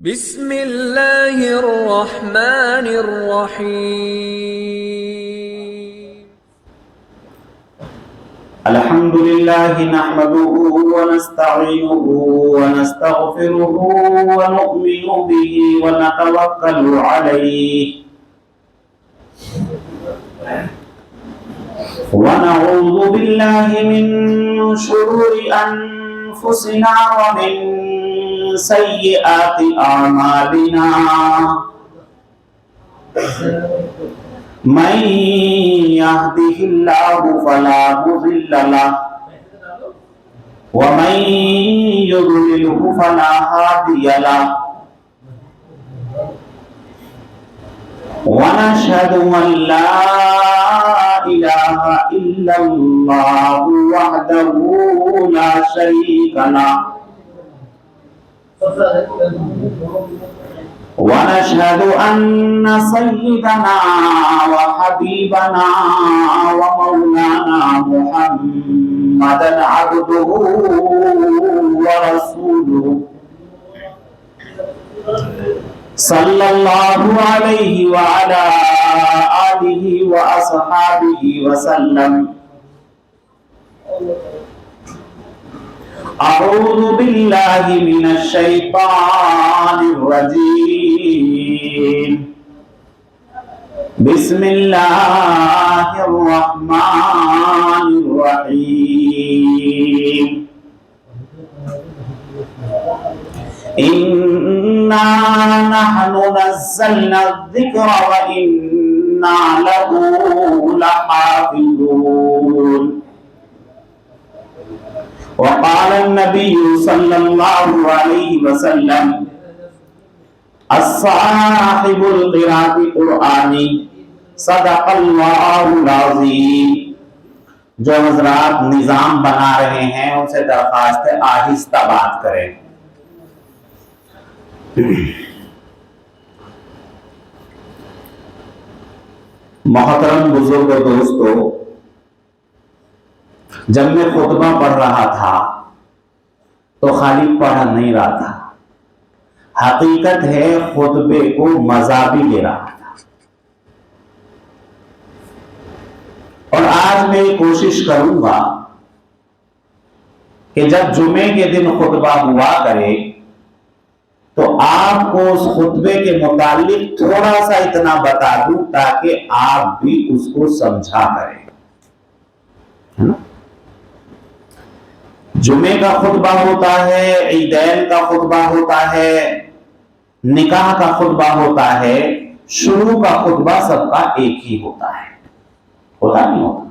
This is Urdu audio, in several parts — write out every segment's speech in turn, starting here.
بسم اللہ الرحمن الرحیم۔ الحمد للہ نحمده ونستعینه ونستغفره ونؤمن به ونتوکل علیہ ونعوذ باللہ من شرور انفسنا ومن سیئات اعمالنا من يهده الله فلا مضل له ومن يضلله فلا هادي له ونشهد أن لا إله إلا الله وحده لا شريك له ونشهد أن سيدنا وحبيبنا ومولانا محمدا عبده ورسوله صلى الله عليه وعلى آله وأصحابه وسلم أعوذ بالله من الشيطان الرجيم بسم الله الرحمن الرحيم إنا نحن نزلنا الذكر وإنا له لحافظون وقال النبي صلى الله عليه وسلم الصاحب القراءة قرآنی صدق اللہ العظیم۔ جو حضرات نظام بنا رہے ہیں ان سے درخواست ہے آہستہ بات کریں۔ محترم بزرگ و دوستو، جب میں خطبہ پڑھ رہا تھا تو خالی پڑھ نہیں رہا تھا، حقیقت ہے خطبے کو مزہ بھی لے رہا تھا۔ اور آج میں یہ کوشش کروں گا کہ جب جمعے کے دن خطبہ ہوا کرے تو آپ کو اس خطبے کے متعلق تھوڑا سا اتنا بتا دوں تاکہ آپ بھی اس کو سمجھا کریں، ہے نا؟ جمعے کا خطبہ ہوتا ہے، عیدین کا خطبہ ہوتا ہے، نکاح کا خطبہ ہوتا ہے، شروع کا خطبہ سب کا ایک ہی ہوتا ہے، ہوتا نہیں ہوتا؟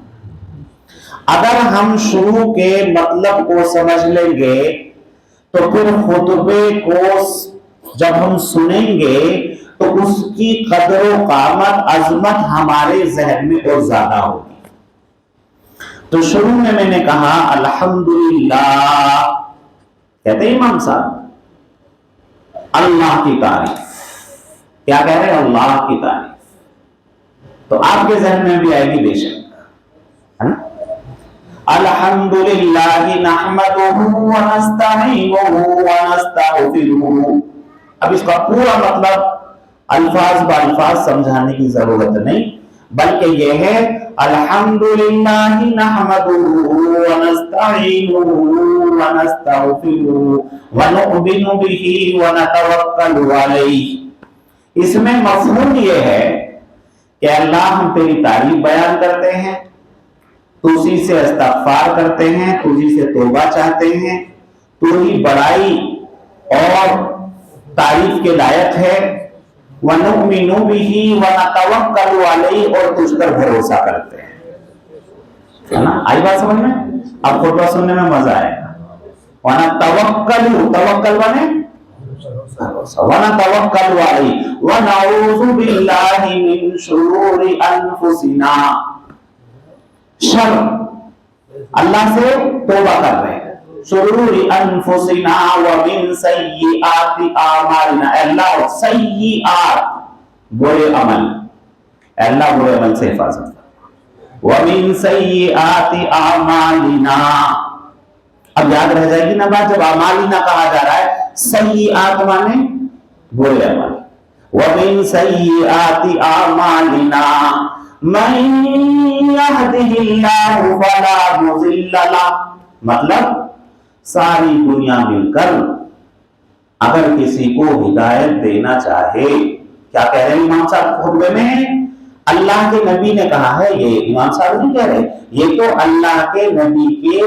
اگر ہم شروع کے مطلب کو سمجھ لیں گے تو پھر خطبے کو جب ہم سنیں گے تو اس کی قدر و قامت، عظمت ہمارے ذہن میں اور زیادہ ہوگی۔ تو شروع میں نے کہا الحمدللہ، کہتے ہیں امام صاحب اللہ کی تعریف، کیا کہہ رہے ہیں؟ اللہ کی تعریف۔ تو آپ کے ذہن میں بھی آئے گی بے شک، ہے نا؟ الحمدللہ نحمدہ ونستعینہ ونستغفرہ۔ اب اس کا پورا مطلب الفاظ بالفاظ سمجھانے کی ضرورت نہیں، بلکہ یہ ہے الحمدللہ نحمدہ ونستعینہ ونستغفرہ ونؤمن بہ ونتوکل علیہ۔ اس میں مفہوم یہ ہے کہ اللہ ہم تیری تعریف بیان کرتے ہیں، تجھی سے استغفار کرتے ہیں، تجھی سے توبہ چاہتے ہیں، تو ہی بڑائی اور تعریف کے لائق ہے، وَنُؤْمِنُ بِهِ وَنَتَوَكَّلُ عَلَيْهِ، اور تجھ پر بھروسہ کرتے ہیں، ہے نا؟ آئی بات سمجھ میں؟ اب خطبہ سننے میں مزہ آئے گا۔ وَنَتَوَكَّلُ، توکل بنے وَنَتَوَكَّلُ عَلَيْهِ وَنَعُوذُ بِاللَّهِ مِن شُرُورِ أَنفُسِنَا۔ شر، اللہ سے توبہ کر رہے ہیں، شرور انفسنا ومن سیئات اعمالنا، اللہ سیئات برے عمل، اللہ برے عمل سے حفاظت، ومن سیئات اعمالنا، اب یاد رہ جائے گی نا بات، جب اعمالی نہ کہا جا رہا ہے، سیئات مانے برے عمل. وَمِن سَيِّئَاتِ أَعْمَالِنَا مَن يَهْدِهِ اللَّهُ فَلَا مُضِلَّ لَهُ. مطلب ساری دنیا مل کر اگر کسی کو ہدایت دینا چاہے، کیا کہہ رہے ہیں امام صاحب خطبے میں؟ اللہ کے نبی نے کہا ہے، یہ امام صاحب نہیں کہہ رہے، یہ تو اللہ کے نبی کے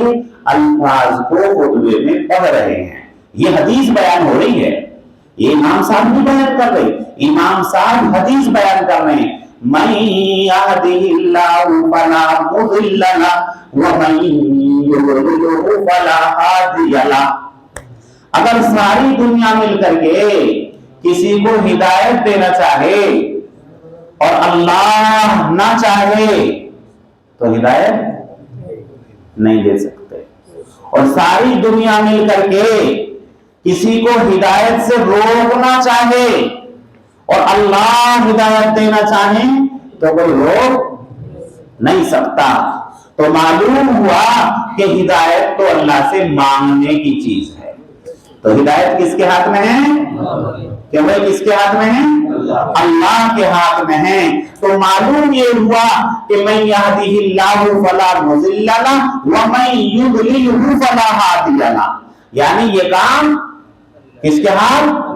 الفاظ کو خطبے میں پڑھ رہے ہیں، یہ حدیث بیان ہو رہی ہے، یہ امام صاحب نہیں بیان کر رہے، امام صاحب حدیث بیان کر رہے ہیں. مَن يَهْدِهِ اللَّهُ فَلَا مُضِلَّ لَهُ وَمَن يُضْلِلْهُ فَلَا هَادِيَ لَهُ. اگر ساری دنیا مل کر کے کسی کو ہدایت دینا چاہے اور اللہ نہ چاہے تو ہدایت نہیں دے سکتے، اور ساری دنیا مل کر کے کسی کو ہدایت سے روکنا چاہے اور اللہ ہدایت دینا چاہے تو کوئی روک نہیں سکتا. تو معلوم ہوا کہ ہدایت تو اللہ سے مانگنے کی چیز ہے. تو ہدایت کس کے ہاتھ میں ہے؟ کہ وہ کس کے ہاتھ میں ہے؟ اللہ کے ہاتھ میں ہے. تو معلوم یہ ہوا کہ من یہدہ اللہ فلا مضل لہ ومن یضللہ فلا ہادی لہ. یعنی یہ کام کس کے ہاتھ؟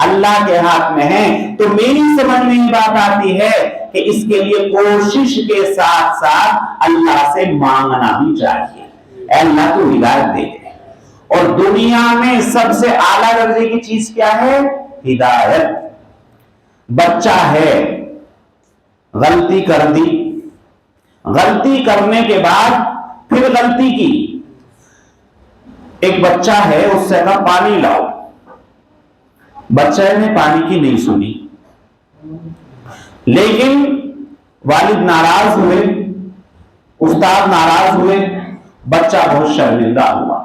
اللہ کے ہاتھ میں ہے. تو میری سمجھ میں یہ بات آتی ہے کہ اس کے لیے کوشش کے ساتھ ساتھ اللہ سے مانگنا بھی چاہیے، اے اللہ تو ہدایت دے. اور دنیا میں سب سے اعلیٰ درجے کی چیز کیا ہے؟ ہدایت. بچہ ہے، غلطی کر دی، غلطی کرنے کے بعد پھر غلطی کی. ایک بچہ ہے، اس سے کہا پانی لاؤ، بچے نے پانی کی نہیں سنی، لیکن والد ناراض ہوئے، استاد ناراض ہوئے، بچہ بہت شرمندہ ہوا.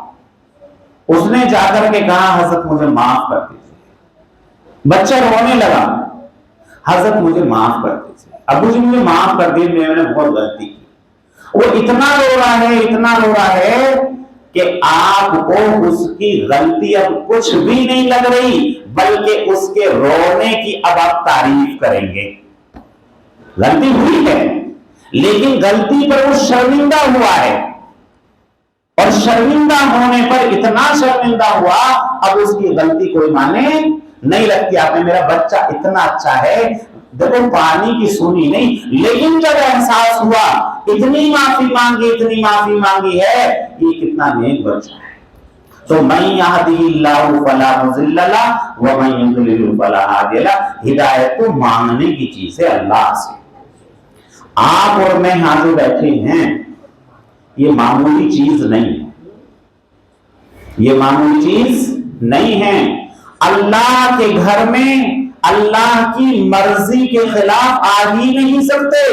اس نے جا کر کے کہا حضرت مجھے معاف کر دیجیے. بچہ رونے لگا، حضرت مجھے معاف کر دیجیے، ابو جی مجھے معاف کر دیجیے، میں نے بہت غلطی کی. وہ اتنا رو رہا ہے، اتنا رو رہا ہے کہ آپ کو اس کی غلطی اب کچھ بھی نہیں لگ رہی، بلکہ اس کے رونے کی اب آپ تعریف کریں گے. غلطی ہوئی ہے لیکن غلطی پر وہ شرمندہ ہوا ہے، اور شرمندہ ہونے پر اتنا شرمندہ ہوا اب اس کی غلطی کوئی مانے نہیں لگتی. آپ نے میرا بچہ اتنا اچھا ہے، دیکھو پانی کی سنی نہیں، لیکن جب احساس ہوا اتنی معافی مانگی، اتنی معافی مانگی ہے، یہ کتنا نیک بچہ ہے. تو من یہدہ اللہ فلا مضل لہ ومن یضللہ فلا ہادی لہ. ہدایت تو مانگنے کی چیز ہے اللہ سے. آپ اور میں یہاں جو بیٹھے ہیں یہ معمولی چیز نہیں ہے، یہ معمولی چیز نہیں ہے. اللہ کے گھر میں اللہ کی مرضی کے خلاف آ ہی نہیں سکتے.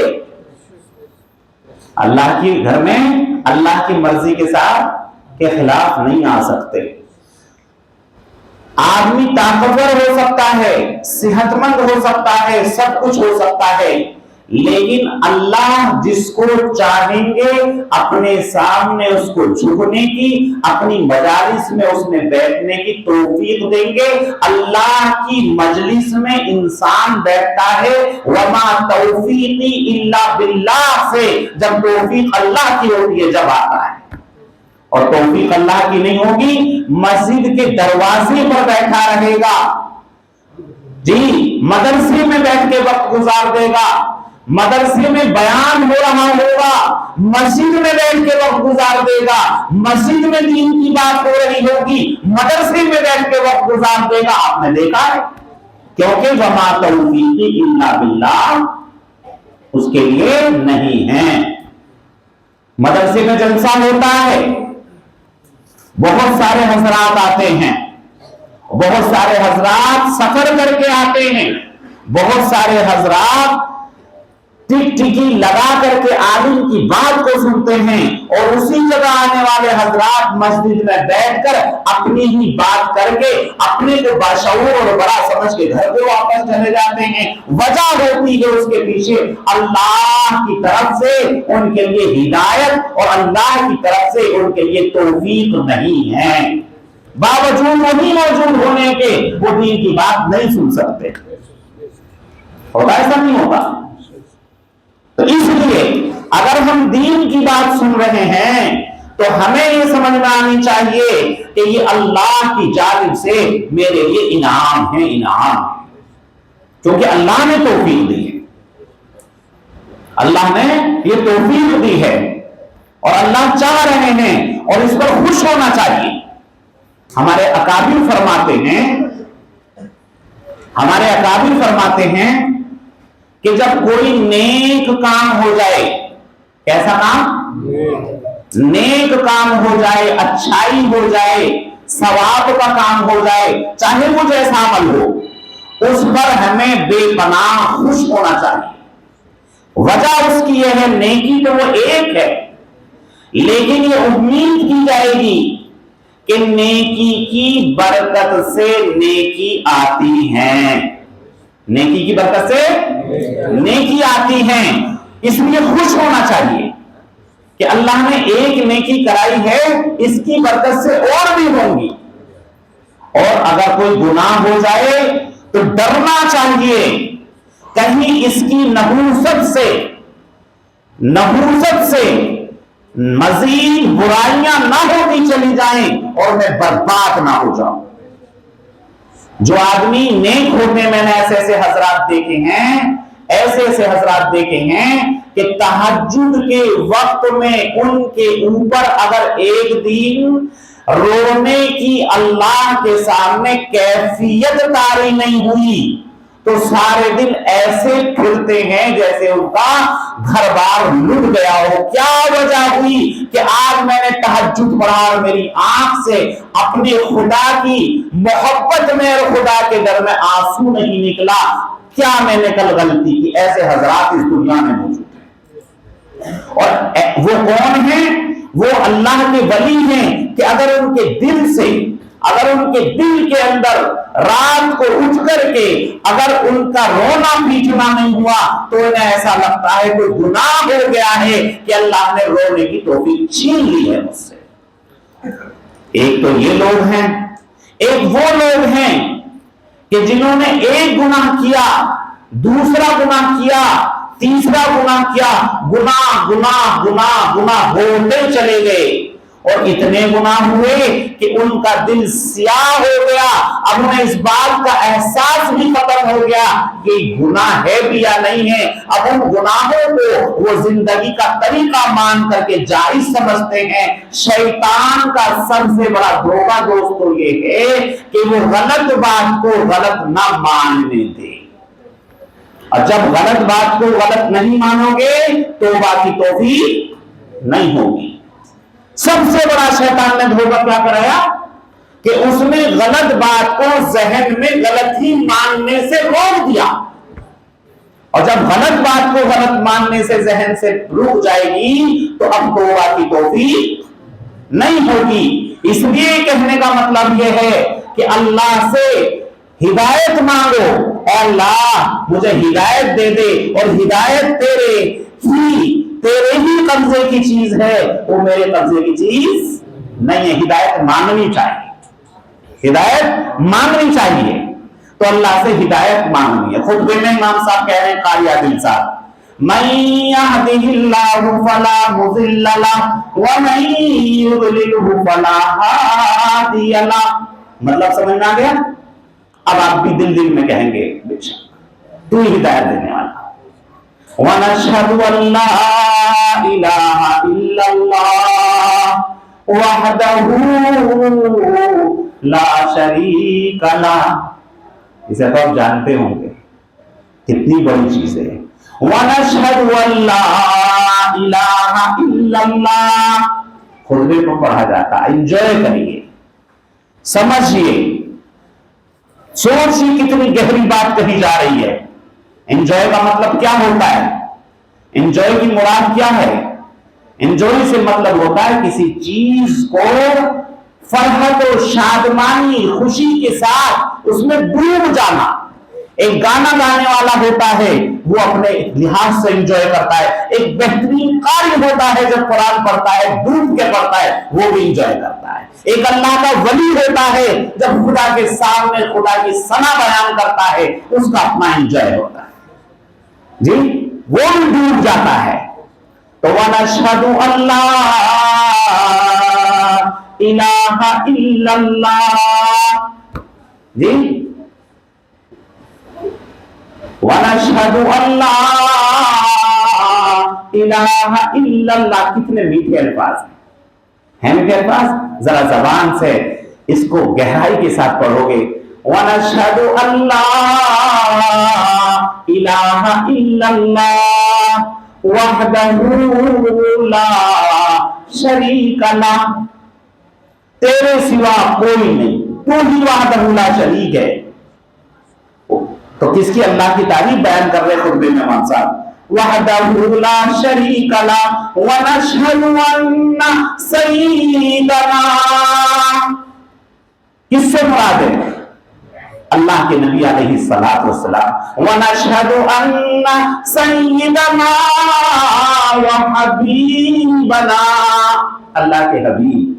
اللہ کے گھر میں اللہ کی مرضی کے ساتھ کے خلاف نہیں آ سکتے. آدمی طاقتور ہو سکتا ہے، صحت مند ہو سکتا ہے، سب کچھ ہو سکتا ہے، لیکن اللہ جس کو چاہیں گے اپنے سامنے اس کو جھکنے کی، اپنی مجالس میں اس میں بیٹھنے کی توفیق دیں گے. اللہ کی مجلس میں انسان بیٹھتا ہے وما توفیقی الا باللہ سے، جب توفیق اللہ کی ہوتی ہے جب آتا ہے. اور توفیق اللہ کی نہیں ہوگی مسجد کے دروازے پر بیٹھا رہے گا، جی مدرسے میں بیٹھ کے وقت گزار دے گا، مدرسے میں بیان ہو رہا ہوگا، مسجد میں بیٹھ کے وقت گزار دے گا، مسجد میں دین کی بات ہو رہی ہوگی، مدرسے میں بیٹھ کے وقت گزار دے گا. آپ نے دیکھا ہے، کیونکہ وما توفیقی الا باللہ اس کے لیے نہیں ہے. مدرسے میں جلسہ ہوتا ہے، بہت سارے حضرات آتے ہیں، بہت سارے حضرات سفر کر کے آتے ہیں، بہت سارے حضرات ٹک ٹکی لگا کر کے عالم کی بات کو سنتے ہیں، اور اسی جگہ آنے والے حضرات مسجد میں بیٹھ کر اپنی ہی بات کر کے اپنے کو باشعور اور بڑا سمجھ کے گھر پہ واپس چلے جاتے ہیں. وجہ ہوتی ہے اس کے پیچھے اللہ کی طرف سے ان کے لیے ہدایت اور اللہ کی طرف سے ان کے لیے توفیق نہیں ہے. باوجود وہی موجود ہونے کے وہ دین کی بات نہیں سن سکتے. ہوتا ایسا نہیں ہوتا. تو اس لیے اگر ہم دین کی بات سن رہے ہیں تو ہمیں یہ سمجھ میں آنی چاہیے کہ یہ اللہ کی جانب سے میرے لیے انعام ہے، انعام، کیونکہ اللہ نے توفیق دی ہے. اللہ نے یہ توفیق دی ہے اور اللہ چاہ رہے ہیں اور اس پر خوش ہونا چاہیے. ہمارے اکابر فرماتے ہیں کہ جب کوئی نیک کام ہو جائے، کیسا کام؟ نیک کام ہو جائے، اچھائی ہو جائے، ثواب کا کام ہو جائے، چاہے وہ جیسا عمل ہو، اس پر ہمیں بے پناہ خوش ہونا چاہیے. وجہ اس کی یہ ہے، نیکی تو وہ ایک ہے، لیکن یہ امید کی جائے گی کہ نیکی کی برکت سے نیکی آتی ہے، نیکی کی برکت سے نیکی آتی ہے. اس لیے خوش ہونا چاہیے کہ اللہ نے ایک نیکی کرائی ہے، اس کی برکت سے اور بھی ہوں گی. اور اگر کوئی گناہ ہو جائے تو ڈرنا چاہیے کہیں اس کی نحوست سے مزید برائیاں نہ ہوتی چلی جائیں اور میں برباد نہ ہو جاؤں. جو آدمی نیک ہوتے، میں نے ایسے حضرات دیکھے ہیں کہ تہجد کے وقت میں ان کے اوپر اگر ایک دن رونے کی اللہ کے سامنے کیفیت طاری نہیں ہوئی تو سارے دن ایسے پھرتے ہیں جیسے ان کا گھر بار لٹ گیا ہو. کیا وجہ ہوئی کہ آج میں نے تہجد پڑھا اور میری آنکھ سے اپنے خدا کی محبت میں اور خدا کے ڈر میں آنسو نہیں نکلا. کیا میں نے کل غلطی کی؟ ایسے حضرات اس دنیا میں موجود ہیں. اور وہ کون ہیں؟ وہ اللہ کے ولی ہیں کہ اگر ان کے دل کے اندر رات کو اٹھ کر کے اگر ان کا رونا پیٹنا نہیں ہوا تو انہیں ایسا لگتا ہے کوئی گناہ ہو گیا ہے کہ اللہ نے رونے کی توفیق چھین لی ہے مجھ سے. ایک تو یہ لوگ ہیں، ایک وہ لوگ ہیں کہ جنہوں نے ایک گناہ کیا، دوسرا گناہ کیا، تیسرا گناہ کیا، گناہ گناہ گناہ گناہ ہوتے چلے گئے اور اتنے گناہ ہوئے کہ ان کا دل سیاہ ہو گیا. اب انہیں اس بات کا احساس بھی ختم ہو گیا کہ گناہ ہے بھی یا نہیں ہے. اب ان گناہوں کو وہ زندگی کا طریقہ مان کر کے جائز سمجھتے ہیں. شیطان کا سب سے بڑا دھوکہ دوستو یہ ہے کہ وہ غلط بات کو غلط نہ ماننے دے، اور جب غلط بات کو غلط نہیں مانو گے توبہ کی توفیق نہیں ہوگی. سب سے بڑا شیطان نے دھوکہ کیا کرایا کہ اس نے غلط بات کو ذہن میں غلط ہی ماننے سے روک دیا، اور جب غلط بات کو غلط ماننے سے ذہن سے رک جائے گی تو اب توبہ کی توفیق نہیں ہوگی. اس لیے کہنے کا مطلب یہ ہے کہ اللہ سے ہدایت مانگو، اے اللہ مجھے ہدایت دے دے، اور ہدایت تیرے ہی قبضے کی چیز ہے، وہ میرے قبضے کی چیز نہیں ہے. ہدایت مانگنی چاہیے تو اللہ سے ہدایت مانگنی ہے. خطبے میں امام صاحب کہہ رہے ہیں، قاری عادل صاحب، من يهده الله فلا مضل له ومن يضلله فلا هادي له. مطلب سمجھ میں آ گیا؟ اب آپ بھی دل میں کہیں گے بے شک تو ہی ہدایت دینے والا. وَنَشْهَدُ أَن لَّا إِلَٰهَ إِلَّا اللَّهُ وَحْدَهُ لَا شَرِيكَ لَهُ. اسے تو آپ جانتے ہوں گے کتنی بڑی چیز ہے. وَنَشْهَدُ أَن لَّا إِلَٰهَ إِلَّا اللَّهُ. خطبے کو پڑھا جاتا ہے، انجوائے کریے، سمجھیے، سوچیے کتنی گہری بات کہی جا رہی ہے. انجوائے کا مطلب کیا ہوتا ہے؟ انجوائے کی مراد کیا ہے؟ انجوائے سے مطلب ہوتا ہے کسی چیز کو فرحت و شادمانی خوشی کے ساتھ اس میں ڈوب جانا. ایک گانا گانے والا ہوتا ہے وہ اپنے لحاظ سے انجوائے کرتا ہے، ایک بہترین قاری ہوتا ہے جب قرآن پڑھتا ہے ڈوب کے پڑھتا ہے وہ بھی انجوائے کرتا ہے، ایک اللہ کا ولی ہوتا ہے جب خدا کے سامنے خدا کی ثنا بیان کرتا ہے اس کا اپنا انجوائے ہوتا ہے جی، وہ بھی ڈوب جاتا ہے۔ تو وَنَشْهَدُ أَن لَّا إِلَٰهَ إِلَّا اللَّهُ جی، وَنَشْهَدُ أَن لَّا إِلَٰهَ إِلَّا اللَّهُ، کتنے میٹھے الفاظ ہیں میٹھے الفاظ، ذرا زبان سے اس کو گہرائی کے ساتھ پڑھو گے۔ وَنَشْهَدُ أَن لَّا إِلَٰهَ إِلَّا اللَّهُ وَحْدَهُ لَا شَرِيكَ لَهُ، تیرے سوا کوئی نہیں، تو ہی وحدہ لا شریک ہے۔ تو کس کی اللہ کی تعریف بیان کر رہے خطبے میں امام صاحب، وحدہ لا شریک لہ ونشہد ان سیدنا، کس سے مراد ہے؟ اللہ کے نبی علیہ الصلوۃ والسلام، ونشہد ان سیدنا وحبیبنا، اللہ کے حبیب،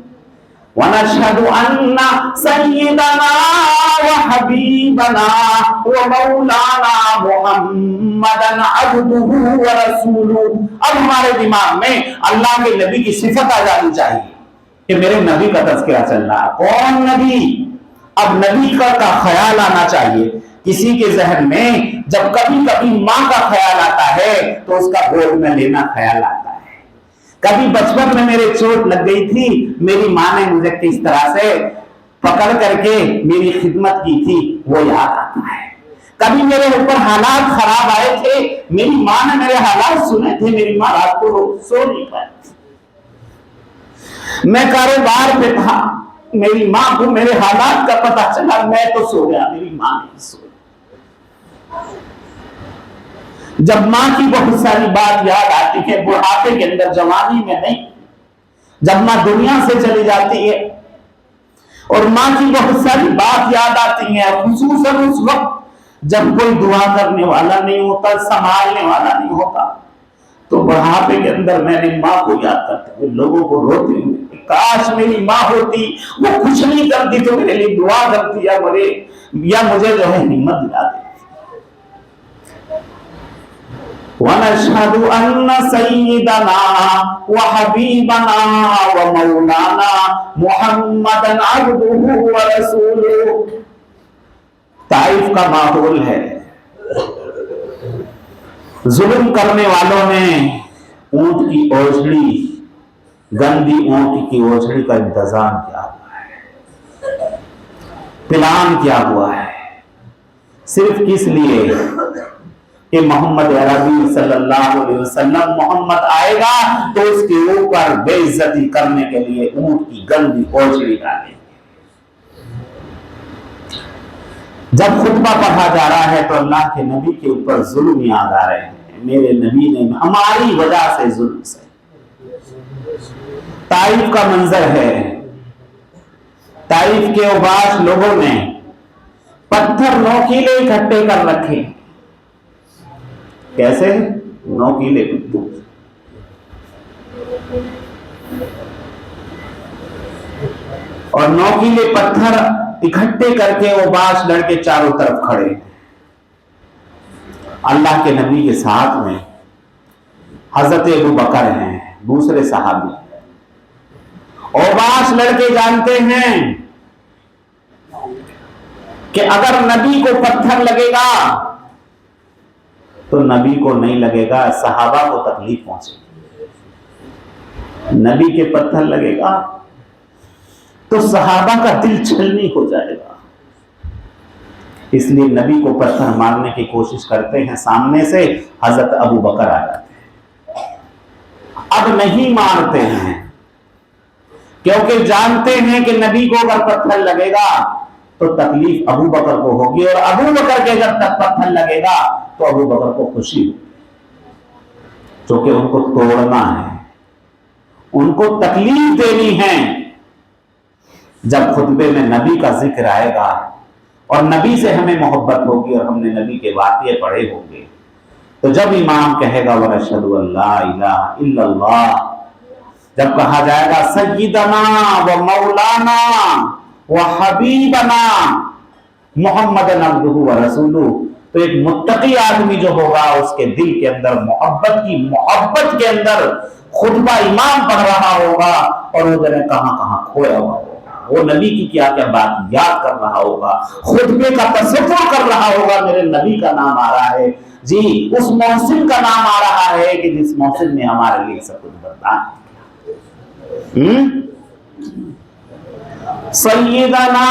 ونشهد أن سيدنا وحبيبنا ومولانا محمدا عبده ورسوله۔ اب ہمارے دماغ میں اللہ کے نبی کی صفت آ جانی چاہیے کہ میرے نبی کا تذکرہ چل رہا ہے، کون نبی؟ اب نبی کا خیال آنا چاہیے کسی کے ذہن میں، جب کبھی کبھی ماں کا خیال آتا ہے تو اس کا گود میں لینا خیال آتا ہے، کبھی بچپن میں میرے چوٹ لگ گئی تھی، میری ماں نے مجھے کس طرح سے پکڑ کر کے میری خدمت کی تھی وہ یاد آتا ہے، کبھی میرے اوپر حالات خراب آئے تھے، میری ماں نے میرے حالات سنے تھے، میری ماں رات کو سو نہیں پائی، میں کاروبار پہ تھا، میری ماں کو میرے حالات کا پتہ چلا، میں تو سو گیا، میری ماں نہیں سو۔ جب ماں کی بہت ساری بات یاد آتی ہے بڑھاپے کے اندر، جوانی میں نہیں، جب ماں دنیا سے چلی جاتی ہے اور ماں کی بہت ساری بات یاد آتی ہے، خصوصاً اس وقت جب کوئی دعا کرنے والا نہیں ہوتا، سنبھالنے والا نہیں ہوتا، تو بڑھاپے کے اندر میں نے ماں کو یاد کرتا ہوں، لوگوں کو روتے ہوئے، کاش میری ماں ہوتی، وہ کچھ نہیں کرتی تو میرے لیے دعا کرتی یا مجھے جو ہے ہمت دلا دیتی۔ وَنَشْهَدُ أَنَّ سَيِّدَنَا وَحَبِيبَنَا وَمَوْلَانَا مُحَمَّدًا عَبْدُهُ وَرَسُولُهُ۔ طائف کا ماحول ہے، ظلم کرنے والوں نے اونٹ کی اوجھڑی، گندی اونٹ کی اوجھڑی کا انتظام کیا ہوا ہے، پلان کیا ہوا ہے، صرف کس لیے کہ محمد عربی صلی اللہ علیہ وسلم محمد آئے گا تو اس کے اوپر بے عزتی کرنے کے لیے اونٹ کی گندی اوجھڑی ڈالیں گے۔ جب خطبہ پڑھا جا رہا ہے تو اللہ کے نبی کے اوپر ظلم یاد آ رہے ہیں، میرے نبی نے ہماری وجہ سے ظلم سے۔ طائف کا منظر ہے، طائف کے اوباش لوگوں نے پتھر نوکیلے اکٹھے کر رکھے، کیسے؟ نوکیلے پتھر، اور نوکیلے پتھر اکٹھے کر کے اوباش لڑکے چاروں طرف کھڑے، اللہ کے نبی کے ساتھ میں حضرت ابو بکر ہیں، دوسرے صحابی، اوباش لڑکے جانتے ہیں کہ اگر نبی کو پتھر لگے گا تو نبی کو نہیں لگے گا، صحابہ کو تکلیف پہنچے گی، نبی کے پتھر لگے گا تو صحابہ کا دل چھلنی ہو جائے گا، اس لیے نبی کو پتھر مارنے کی کوشش کرتے ہیں، سامنے سے حضرت ابو بکر آ جاتے ہیں، اب نہیں مارتے ہیں کیونکہ جانتے ہیں کہ نبی کو اگر پتھر لگے گا تو تکلیف ابو بکر کو ہوگی، اور ابو بکر کے جب تک پتھر لگے گا تو ابو بکر کو خوشی ہوگی، کیونکہ ان کو توڑنا ہے، ان کو تکلیف دینی ہے۔ جب خطبے میں نبی کا ذکر آئے گا اور نبی سے ہمیں محبت ہوگی اور ہم نے نبی کے واقعے پڑھے ہوں گے، تو جب امام کہے گا وَأَشْهَدُ أَن لَا إِلَٰهَ إِلَّا اللَّهُ، جب کہا جائے گا سیدنا و مولانا و حبیبنا محمد عبدہ و رسولہ، تو ایک متقی آدمی جو ہوگا اس کے دل کے اندر محبت کے اندر خطبہ امام پڑھ رہا ہوگا اور وہ جنے کہاں کہاں کھویا ہوا ہوگا، وہ نبی کی کیا کیا بات یاد کر رہا ہوگا، خطبے کا تصور کر رہا ہوگا، میرے نبی کا نام آ رہا ہے، جی اس محسن کا نام آ رہا ہے کہ جس محسن نے ہمارے لیے سب کچھ برداشت کیا۔ سیدنا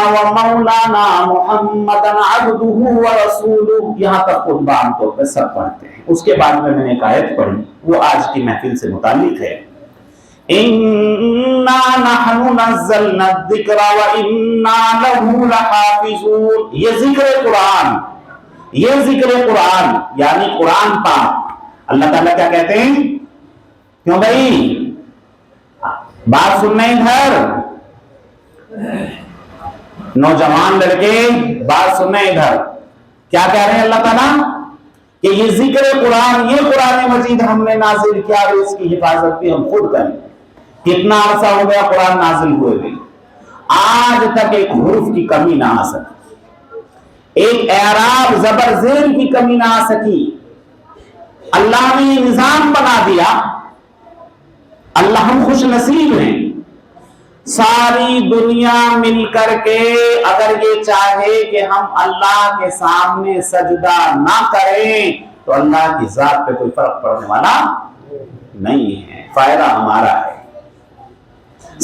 و مولانا محمد عبدہ و رسولہ، یہاں تک خطبہ عام طور پہ سب پڑھتے ہیں۔ اس کے بعد میں نے ایک آیت پڑھی، وہ آج کی محفل سے متعلق ہے، اِنَّا نَحْنُ نَزَّلْنَا الذِّكْرَ وَإِنَّا لَهُ لَحَافِظُونَ، یہ ذکر قرآن یعنی قرآن پاک، اللہ تعالیٰ کیا کہتے ہیں؟ کیوں بھائی بات سننے ادھر، نوجوان لڑکے بات سننے ادھر، کیا کہہ رہے ہیں اللہ تعالیٰ کہ یہ ذکر قرآن، یہ قرآن مجید ہم نے نازل کیا اور اس کی حفاظت بھی ہم خود کریں۔ کتنا عرصہ ہو گیا قرآن نازل ہوئے بھی، آج تک ایک حرف کی کمی نہ آ سکی، ایک اعراب زبر زیر کی کمی نہ آ سکی۔ اللہ نے نظام بنا دیا، اللہ ہم خوش نصیب ہیں، ساری دنیا مل کر کے اگر یہ چاہے کہ ہم اللہ کے سامنے سجدہ نہ کریں تو اللہ کی ذات پہ کوئی فرق پڑنے والا نہیں ہے، فائدہ ہمارا ہے۔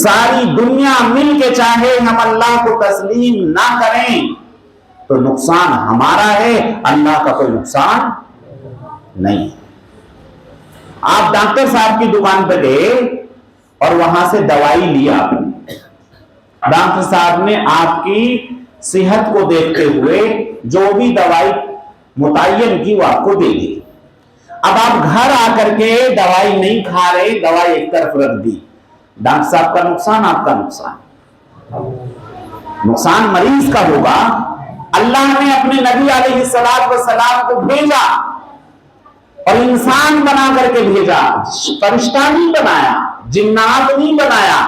ساری دنیا مل کے چاہے ہم اللہ کو تسلیم نہ کریں تو نقصان ہمارا ہے، اللہ کا کوئی نقصان نہیں۔ آپ ڈاکٹر صاحب کی دکان پہ گئے اور وہاں سے دوائی لیا، ڈاکٹر صاحب نے آپ کی صحت کو دیکھتے ہوئے جو بھی دوائی متعین کی وہ آپ کو دے دی۔ اب آپ گھر آ کر کے دوائی نہیں کھا رہے، دوائی ایک طرف رکھ دی، ڈاکٹر صاحب کا نقصان، آپ کا نقصان مریض کا ہوگا۔ اللہ نے اپنے نبی علیہ السلام کو بھیجا اور انسان بنا کر کے بھیجا، فرشتہ نہیں بنایا، جنات نہیں بنایا۔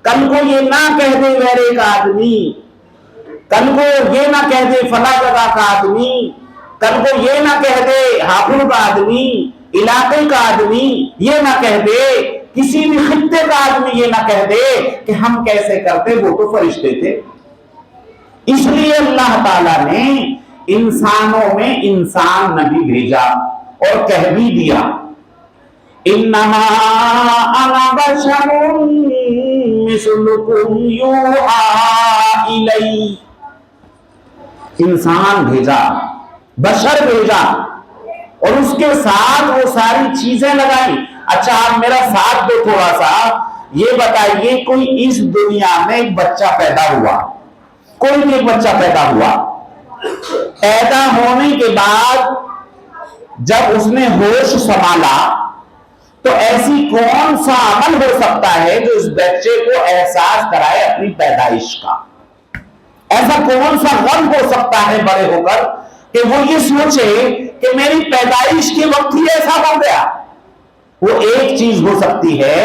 کل کو یہ نہ کہہ دے غیر کا آدمی، کل کو یہ نہ کہہ دے فلاں جگہ کا آدمی، کل کو یہ نہ کہہ دے ہاپوڑ کا آدمی، علاقے کا آدمی، یہ نہ کہہ دے کسی بھی خطے کا آدمی، یہ نہ کہہ دے کہ ہم کیسے کرتے، وہ تو فرشتے تھے۔ اس لیے اللہ تعالیٰ نے انسانوں میں انسان نبی بھیجا اور کہہ بھی دیا انما انا بشر مثلکم یوحی الی، انسان بھیجا، بشر بھیجا اور اس کے ساتھ وہ ساری چیزیں لگائی۔ اچھا آپ میرا ساتھ دو تھوڑا سا، یہ بتائیے کوئی اس دنیا میں ایک بچہ پیدا ہوا، کوئی بھی ایک بچہ پیدا ہوا، پیدا ہونے کے بعد جب اس نے ہوش سنبھالا تو ایسی کون سا عمل ہو سکتا ہے جو اس بچے کو احساس کرائے اپنی پیدائش کا؟ ایسا کون سا غم ہو سکتا ہے بڑے ہو کر کہ وہ یہ سوچے کہ میری پیدائش کے وقت ہی ایسا ہو گیا؟ وہ ایک چیز ہو سکتی ہے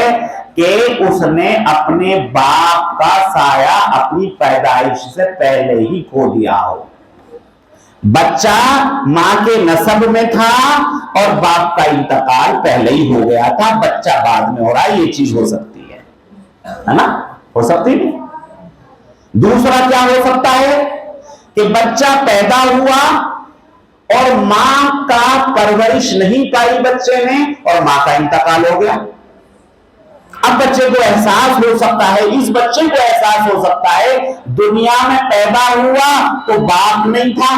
کہ اس نے اپنے باپ کا سایہ اپنی پیدائش سے پہلے ہی کھو دیا ہو، بچہ ماں کے نسب میں تھا اور باپ کا انتقال پہلے ہی ہو گیا تھا، بچہ بعد میں ہو رہا ہے، یہ چیز ہو سکتی ہے نا؟ ہو سکتی نہیں۔ دوسرا کیا ہو سکتا ہے کہ بچہ پیدا ہوا اور ماں کا پرورش نہیں پائی بچے نے اور ماں کا انتقال ہو گیا۔ اب بچے کو احساس ہو سکتا ہے، اس بچے کو احساس ہو سکتا ہے دنیا میں پیدا ہوا تو باپ نہیں تھا،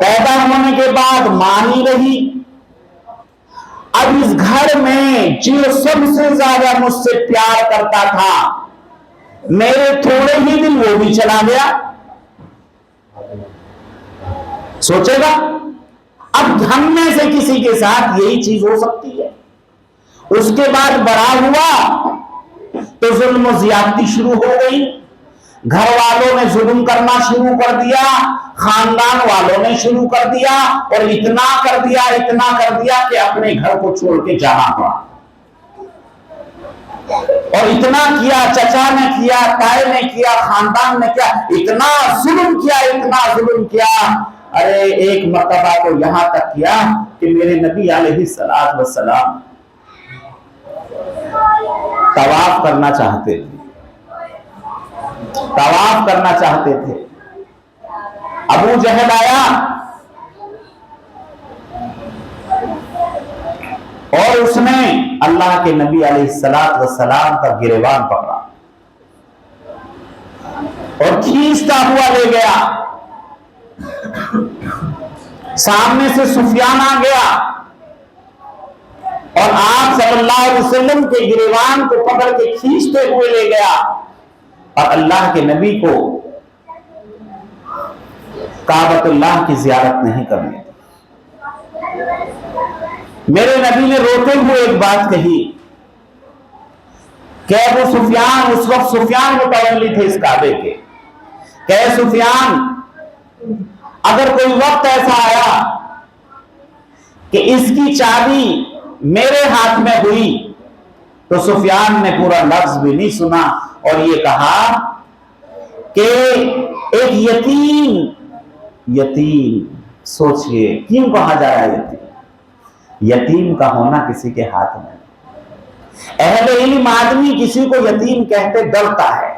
پیدا ہونے کے بعد ماں ہی رہی، اب اس گھر میں جو سب سے زیادہ مجھ سے پیار کرتا تھا میرے تھوڑے ہی دن وہ بھی چلا گیا۔ سوچے گا اب ہم میں سے کسی کے ساتھ یہی چیز ہو سکتی ہے۔ اس کے بعد بڑا ہوا تو ظلم و زیادتی شروع ہو گئی، گھر والوں نے ظلم کرنا شروع کر دیا، خاندان والوں نے شروع کر دیا، اور اتنا کر دیا کہ اپنے گھر کو چھوڑ کے جانا پڑا۔ اور اتنا کیا، چچا نے کیا، تائے نے کیا، خاندان نے کیا، اتنا ظلم کیا۔ ارے ایک مرتبہ تو یہاں تک کیا کہ میرے نبی علیہ السلام طواف کرنا چاہتے تھے، ابو جہل آیا اور اس نے اللہ کے نبی علیہ السلام کا گریبان پکڑا اور کھینچتا ہوا لے گیا۔ سامنے سے سفیان آ گیا اور آپ صلی اللہ علیہ وسلم کے گریبان کو پکڑ کے کھینچتے ہوئے لے گیا، اور اللہ کے نبی کو کعبۃ اللہ کی زیارت نہیں کرنی۔ میرے نبی نے روتے ہوئے ایک بات کہی کہ ابو سفیان، اس وقت سفیان متولی تھے اس کعبے کے، کہ سفیان اگر کوئی وقت ایسا آیا کہ اس کی چابی میرے ہاتھ میں ہوئی، تو سفیان نے پورا لفظ بھی نہیں سنا اور یہ کہا کہ ایک یتیم، سوچئے کیوں کہا جا رہا ہے یتیم کا ہونا کسی کے ہاتھ میں؟ اہل علم آدمی کسی کو یتیم کہتے ڈرتا ہے،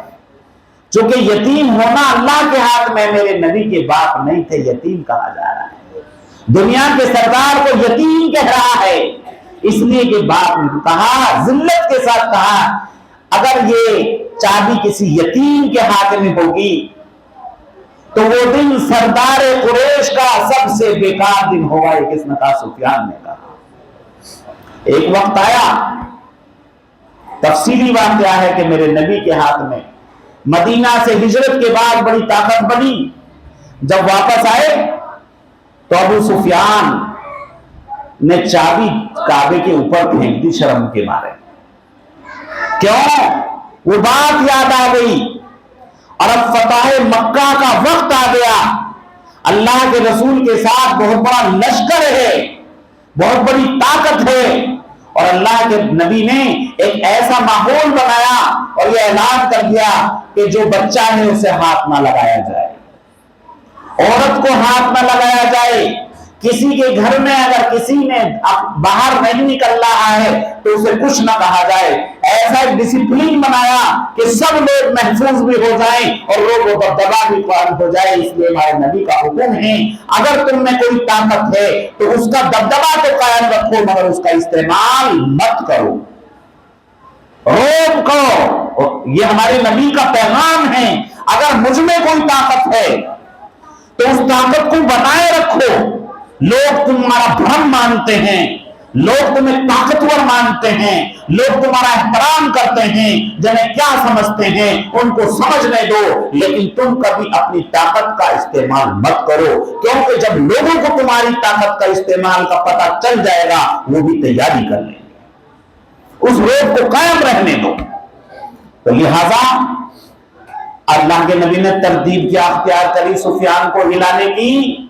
چونکہ یتیم ہونا اللہ کے ہاتھ میں، میرے نبی کے باپ نہیں تھے، یتیم کہا جا رہا ہے۔ دنیا کے سردار کو یتیم کہہ رہا ہے، اس لیے کہ باپ نے کہا، ذلت کے ساتھ کہا، اگر یہ چابی کسی یتیم کے ہاتھ میں ہوگی تو وہ دن سردار قریش کا سب سے بیکار دن ہوگا۔ یہ کس نے کہا؟ سفیان نے کہا۔ ایک وقت آیا، تفصیلی واقعہ ہے کہ میرے نبی کے ہاتھ میں مدینہ سے ہجرت کے بعد بڑی طاقت بنی، جب واپس آئے تو ابو سفیان نے چابی کعبے کے اوپر پھینک دی شرم کے مارے۔ کیوں؟ وہ بات یاد آ گئی، اور اب فتح مکہ کا وقت آ گیا، اللہ کے رسول کے ساتھ بہت بڑا لشکر ہے، بہت بڑی طاقت ہے، اور اللہ کے نبی نے ایک ایسا ماحول بنایا اور یہ اعلان کر دیا کہ جو بچہ ہے اسے ہاتھ نہ لگایا جائے، عورت کو ہاتھ نہ لگایا جائے، کسی کے گھر میں اگر کسی نے باہر نہیں نکل رہا ہے تو اسے کچھ نہ کہا جائے۔ ایسا ایک ڈسپلین بنایا کہ سب لوگ محفوظ بھی ہو جائیں اور لوگوں پر دبا بھی قائم ہو جائے۔ اس لیے ہمارے نبی کا حکم ہے، اگر تم میں کوئی طاقت ہے تو اس کا دبدبا تو قائم رکھو، مگر اس کا استعمال مت کرو، روک کرو۔ یہ ہمارے نبی کا پیغام ہے، اگر مجھ میں کوئی طاقت ہے تو اس طاقت کو بنائے رکھو۔ لوگ تمہارا بھرم مانتے ہیں، لوگ تمہیں طاقتور مانتے ہیں، لوگ تمہارا احترام کرتے ہیں، جنہیں کیا سمجھتے ہیں ان کو سمجھنے دو، لیکن تم کبھی اپنی طاقت کا استعمال مت کرو، کیونکہ جب لوگوں کو تمہاری طاقت کا استعمال کا پتہ چل جائے گا وہ بھی تیاری کر لیں گے، اس روک کو قائم رہنے دو۔ تو لہذا اللہ کے نبی نے ترتیب کیا اختیار کری سفیان کو ہلانے کی؟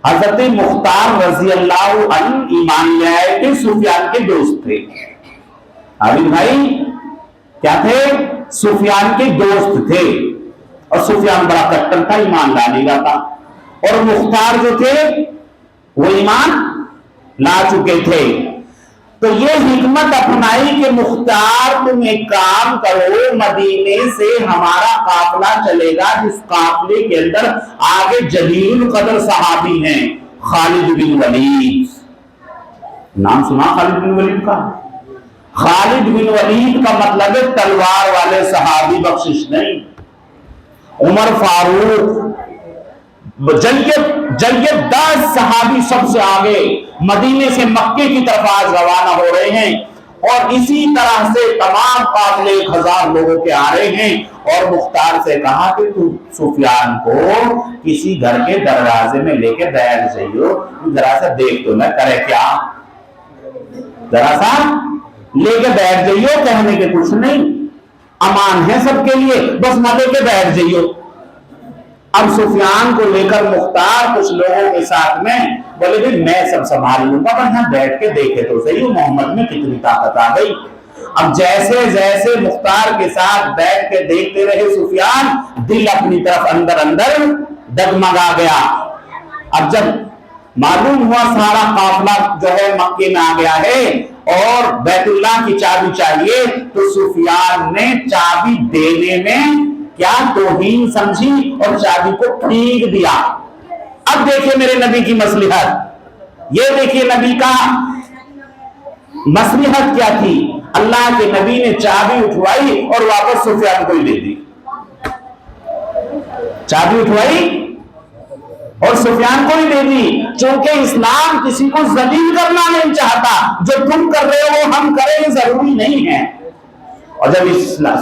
حضرت مختار رضی اللہ عنہ ایمان لے آئے کہ سفیان کے دوست تھے۔ عابد بھائی کیا تھے؟ سفیان کے دوست تھے، اور سفیان بڑا کٹر تھا، ایمان لانے کا تھا، اور مختار جو تھے وہ ایمان لا چکے تھے۔ تو یہ حکمت اپنائی کہ مختار تم ایک کام کرو، مدینے سے ہمارا قافلہ چلے گا، جس قافلے کے اندر آگے جلیل القدر صحابی ہیں، خالد بن ولید۔ نام سنا خالد بن ولید کا؟ خالد بن ولید کا مطلب ہے تلوار والے صحابی، بخشش نہیں۔ عمر فاروق، جنگ 10 صحابی سب سے آگے، مدینے سے مکے کی طرف آج روانہ ہو رہے ہیں، اور اسی طرح سے تمام قافلے 1000 لوگوں کے آ رہے ہیں، اور مختار سے کہا کہ تو سفیان کو کسی گھر کے دروازے میں لے کے بیٹھ جائیو، ذرا سا دیکھ تو نہ کرے کیا، ذرا سا لے کے بیٹھ جائیو، کہنے کے کچھ نہیں۔ امان ہے سب کے لیے, بس نہ لے کے بیٹھ جائیو. اب سفیان کو لے کر مختار کچھ لوگوں کے ساتھ میں بولے بھائی میں سب سنبھال لوں گا, پر یہاں بیٹھ کے دیکھے تو صحیح محمد میں کتنی طاقت آ گئی. اب جیسے جیسے مختار کے ساتھ بیٹھ کے دیکھتے رہے سفیان, دل اپنی طرف اندر اندر ڈگمگا گیا. اب جب معلوم ہوا سارا قافلہ جو ہے مکے میں آ گیا ہے اور بیت اللہ کی چابی چاہیے, تو سفیان نے چابی دینے میں کیا توہین سمجھی اور چابی کو پھینک دیا. اب دیکھیے میرے نبی کی مصلحت, یہ دیکھیے نبی کا مصلحت کیا تھی. اللہ کے نبی نے چابی اٹھوائی اور واپس سفیان کو ہی دے دی. چابی اٹھوائی اور سفیان کو ہی دے دی, چونکہ اسلام کسی کو ذلیل کرنا نہیں چاہتا. جو تم کر رہے ہو ہم کریں ضروری نہیں ہے. اور جب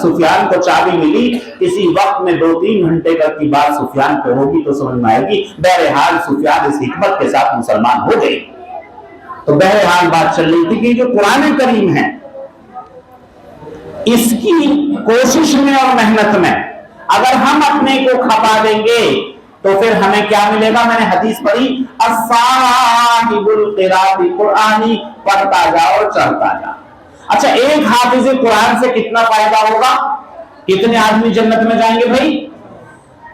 سفیان کو چابی ملی, کسی وقت میں 2-3 گھنٹے کا کی بات سفیان پہ ہوگی تو سمجھ میں آئے گی. بہرحال سفیان اس حکمت کے ساتھ مسلمان ہو گئے. تو بہرحال بات چل رہی تھی کہ جو قرآن کریم ہے اس کی کوشش میں اور محنت میں اگر ہم اپنے کو کھپا دیں گے تو پھر ہمیں کیا ملے گا. میں نے حدیث پڑھی, الصاحب القراء قرآنی, پڑھتا جا اور چڑھتا جا. اچھا, ایک حافظ قرآن سے کتنا فائدہ ہوگا؟ کتنے آدمی جنت میں جائیں گے بھائی؟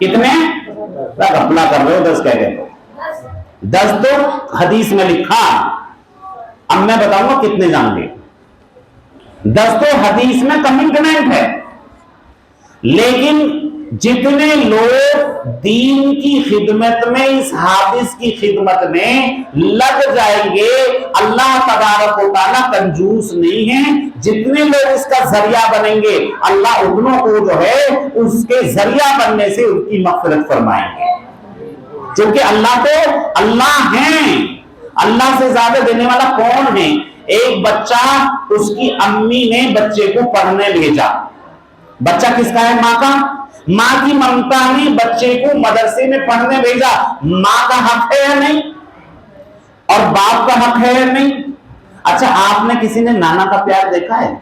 کتنے؟ اپنا کر رہے ہو 10 کہہ گئے تو 10 تو حدیث میں لکھا. اب میں بتاؤں گا کتنے جائیں گے. 10 تو حدیث میں کمٹمنٹ ہے, لیکن جتنے لوگ دین کی خدمت میں اس حافظ کی خدمت میں لگ جائیں گے, اللہ تبارک و تعالیٰ کنجوس نہیں ہے. جتنے لوگ اس کا ذریعہ بنیں گے اللہ اتنوں کو جو ہے اس کے ذریعہ بننے سے ان کی مغفرت فرمائیں گے. کیونکہ اللہ تو اللہ ہیں, اللہ سے زیادہ دینے والا کون ہے؟ ایک بچہ, اس کی امی نے بچے کو پڑھنے بھیجا. بچہ کس کا ہے؟ ماں کا. ماں کی ممتا نے بچے کو مدرسے میں پڑھنے بھیجا. ماں کا حق ہے یا نہیں؟ اور باپ کا حق ہے یا نہیں؟ اچھا, آپ نے کسی نے نانا کا پیار دیکھا ہے؟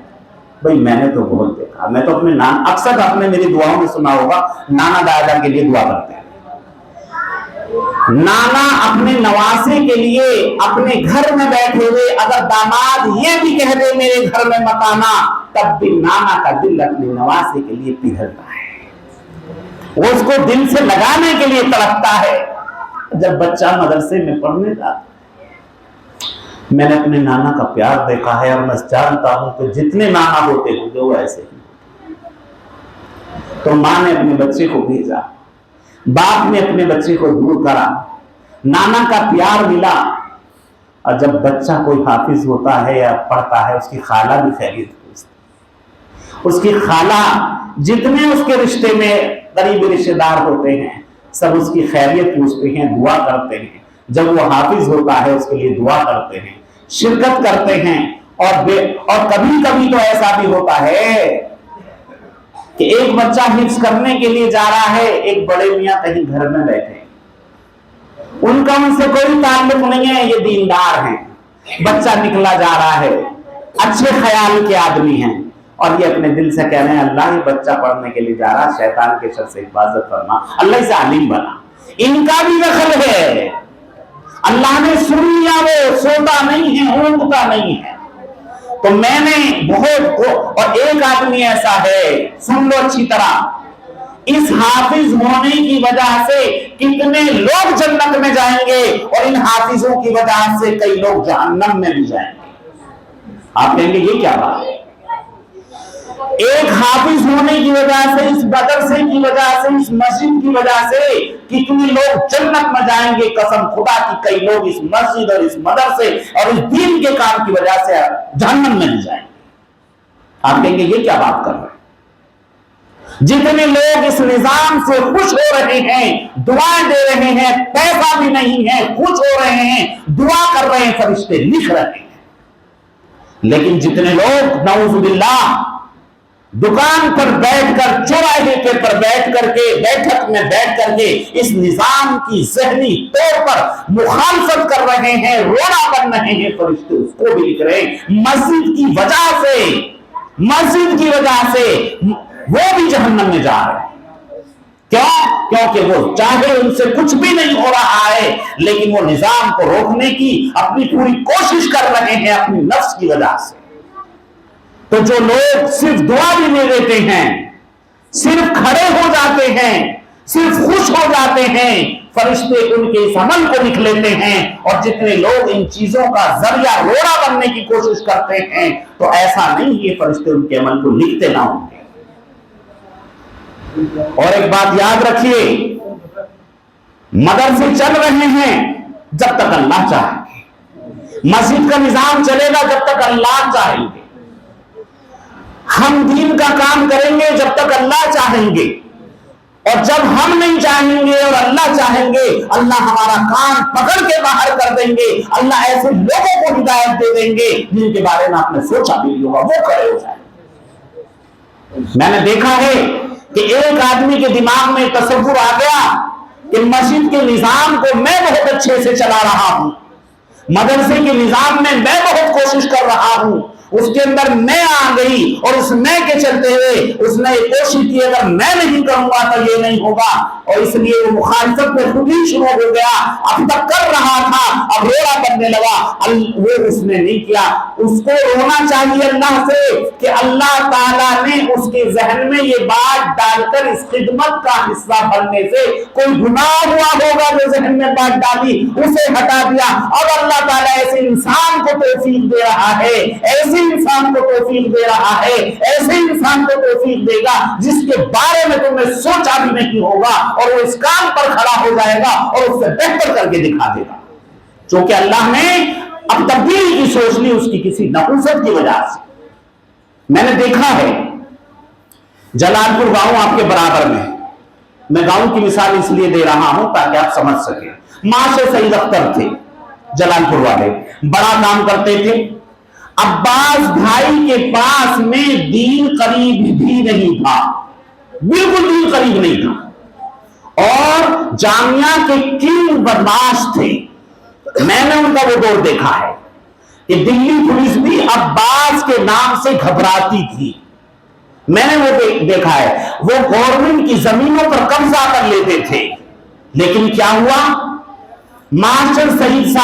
بھائی میں نے تو بہت دیکھا. میں تو اپنے نانا, اکثر آپ نے میری دعاؤں میں سنا ہوگا, نانا دادا کے لیے دعا کرتے ہیں. نانا اپنے نواسے کے لیے اپنے گھر میں بیٹھے ہوئے اگر داماد یہ بھی کہہ دے میرے گھر میں مت آنا, تب بھی نانا کا دل اپنے نواسے کے لیے پگھلتا ہے, وہ اس کو دل سے لگانے کے لیے تڑپتا ہے. جب بچہ مدرسے میں پڑھنے جاتا, میں نے اپنے نانا کا پیار دیکھا ہے اور میں جانتا ہوں کہ جتنے نانا ہوتے ہیں وہ ایسے ہی. تو ماں نے اپنے بچے کو بھیجا, باپ نے اپنے بچے کو دور کرا, نانا کا پیار ملا. اور جب بچہ کوئی حافظ ہوتا ہے یا پڑھتا ہے, اس کی خالہ بھی خیریت پوچھتی. اس کی خالہ جتنے اس کے رشتے میں قریبی رشتے دار ہوتے ہیں سب اس کی خیریت پوچھتے ہیں, دعا کرتے ہیں. جب وہ حافظ ہوتا ہے اس کے لیے دعا کرتے ہیں, شرکت کرتے ہیں. اور کبھی کبھی تو ایسا بھی ہوتا ہے کہ ایک بچہ حفظ کرنے کے لیے جا رہا ہے, ایک بڑے میاں کہیں گھر میں بیٹھے, ان کا ان سے کوئی تعلق نہیں ہے, یہ دیندار ہیں. بچہ نکلا جا رہا ہے, اچھے خیال کے آدمی ہیں, اور یہ اپنے دل سے کہہ رہے ہیں اللہ یہ بچہ پڑھنے کے لیے جا رہا, شیطان کے شر سے حفاظت فرما, اللہ اسے عالم بنا. ان کا بھی دخل ہے. اللہ نے سن لیا, وہ سوتا نہیں ہے, اونگتا نہیں ہے. تو میں نے بہت, اور ایک آدمی ایسا ہے, سن لو اچھی طرح, اس حافظ ہونے کی وجہ سے کتنے لوگ جنت میں جائیں گے اور ان حافظوں کی وجہ سے کئی لوگ جہنم میں بھی جائیں گے. آپ کہیں گے یہ کیا بات ہے؟ ایک حافظ ہونے کی وجہ سے, اس مدرسے کی وجہ سے, اس مسجد کی وجہ سے کتنے لوگ جنت میں جائیں گے. قسم خدا کی کئی لوگ اس مسجد اور اس مدرسے اور اس دین کے کام کی وجہ سے جہنم میں نہیں جائیں گے. آپ کہیں گے یہ کیا بات کر رہے ہیں؟ جتنے لوگ اس نظام سے خوش ہو رہے ہیں, دعائیں دے رہے ہیں, پیسہ بھی نہیں ہے, خوش ہو رہے ہیں, دعا کر رہے ہیں, فرشتے لکھ رہے ہیں. لیکن جتنے لوگ نعوذ باللہ دکان پر بیٹھ کر, چوراہے پر بیٹھ کر کے, بیٹھک میں بیٹھ کر کے اس نظام کی ذہنی طور پر مخالفت کر رہے ہیں, روڑا بن رہے ہیں, فرشتے اس کو بھی لکھ رہے ہیں. مسجد کی وجہ سے وہ بھی جہنم میں جا رہے ہیں. کیوں؟ کیونکہ وہ چاہے ان سے کچھ بھی نہیں ہو رہا ہے لیکن وہ نظام کو روکنے کی اپنی پوری کوشش کر رہے ہیں اپنی نفس کی وجہ سے. تو جو لوگ صرف دعا بھی نہیں دیتے ہیں، صرف کھڑے ہو جاتے ہیں، صرف خوش ہو جاتے ہیں، فرشتے ان کے اس عمل کو لکھ لیتے ہیں. اور جتنے لوگ ان چیزوں کا ذریعہ روڑا بننے کی کوشش کرتے ہیں تو ایسا نہیں کہ فرشتے ان کے عمل کو لکھتے نہ ہوں گے. اور ایک بات یاد رکھیے، مدرسے چل رہے ہیں جب تک اللہ چاہیں گے، مسجد کا نظام چلے گا جب تک اللہ چاہیں گے، ہم دین کا کام کریں گے جب تک اللہ چاہیں گے. اور جب ہم نہیں چاہیں گے اور اللہ چاہیں گے، اللہ ہمارا کام پکڑ کے باہر کر دیں گے. اللہ ایسے لوگوں کو ہدایت دے دیں گے جن کے بارے میں آپ نے سوچا بھی نہیں ہوگا، وہ کھڑے ہو جائیں. میں نے دیکھا ہے کہ ایک آدمی کے دماغ میں تصور آ گیا کہ مسجد کے نظام کو میں بہت اچھے سے چلا رہا ہوں، مدرسے کے نظام میں میں بہت کوشش کر رہا ہوں، اس کے اندر میں آ گئی اور اس میں کے چلتے ہوئے اس نے کوشش کی اگر میں نہیں کروں گا تو یہ نہیں ہوگا. اور اس لیے وہ مخالفت میں خود ہی شروع ہو گیا. اب تک کر رہا تھا، اب رونا بننے لگا. وہ اس نے نہیں کیا. اس کو رونا چاہیے اللہ سے کہ اللہ تعالیٰ نے اس کے ذہن میں یہ بات ڈال کر اس خدمت کا حصہ بننے سے کوئی گناہ ہوا ہوگا جو ذہن میں بات ڈالی اسے ہٹا دیا. اب اللہ تعالیٰ ایسے انسان کو توفیق دے رہا ہے، ایسے انسان کو توفیق دے رہا ہے، ایسے انسان کو توفیق دے گا جس کے بارے میں تم نے سوچا بھی نہیں ہوگا اور وہ اس کام پر کھڑا ہو جائے گا اور اس سے بہتر کر کے دکھا دے گا. چونکہ اللہ نے اب تبدیلی کی سوچ لی اس کی کسی نحوست کی وجہ سے. میں نے دیکھا ہے جلال پور گاؤں آپ کے برابر میں، میں گاؤں کی مثال اس لیے دے رہا ہوں تاکہ آپ سمجھ سکیں. معاشر سعید اختر تھے جلال پور والے، بڑا کام کرتے تھے. عباس بھائی کے پاس میں دین قریب بھی نہیں تھا، بالکل دین قریب نہیں تھا، اور جامعہ کے کنگ بدماش تھے. میں نے ان کا وہ دور دیکھا ہے کہ دلی پولیس بھی عباس کے نام سے گھبراتی تھی. میں نے وہ دیکھا ہے. وہ گورنمنٹ کی زمینوں پر قبضہ کر لیتے تھے. لیکن کیا ہوا؟ ماسٹر سعید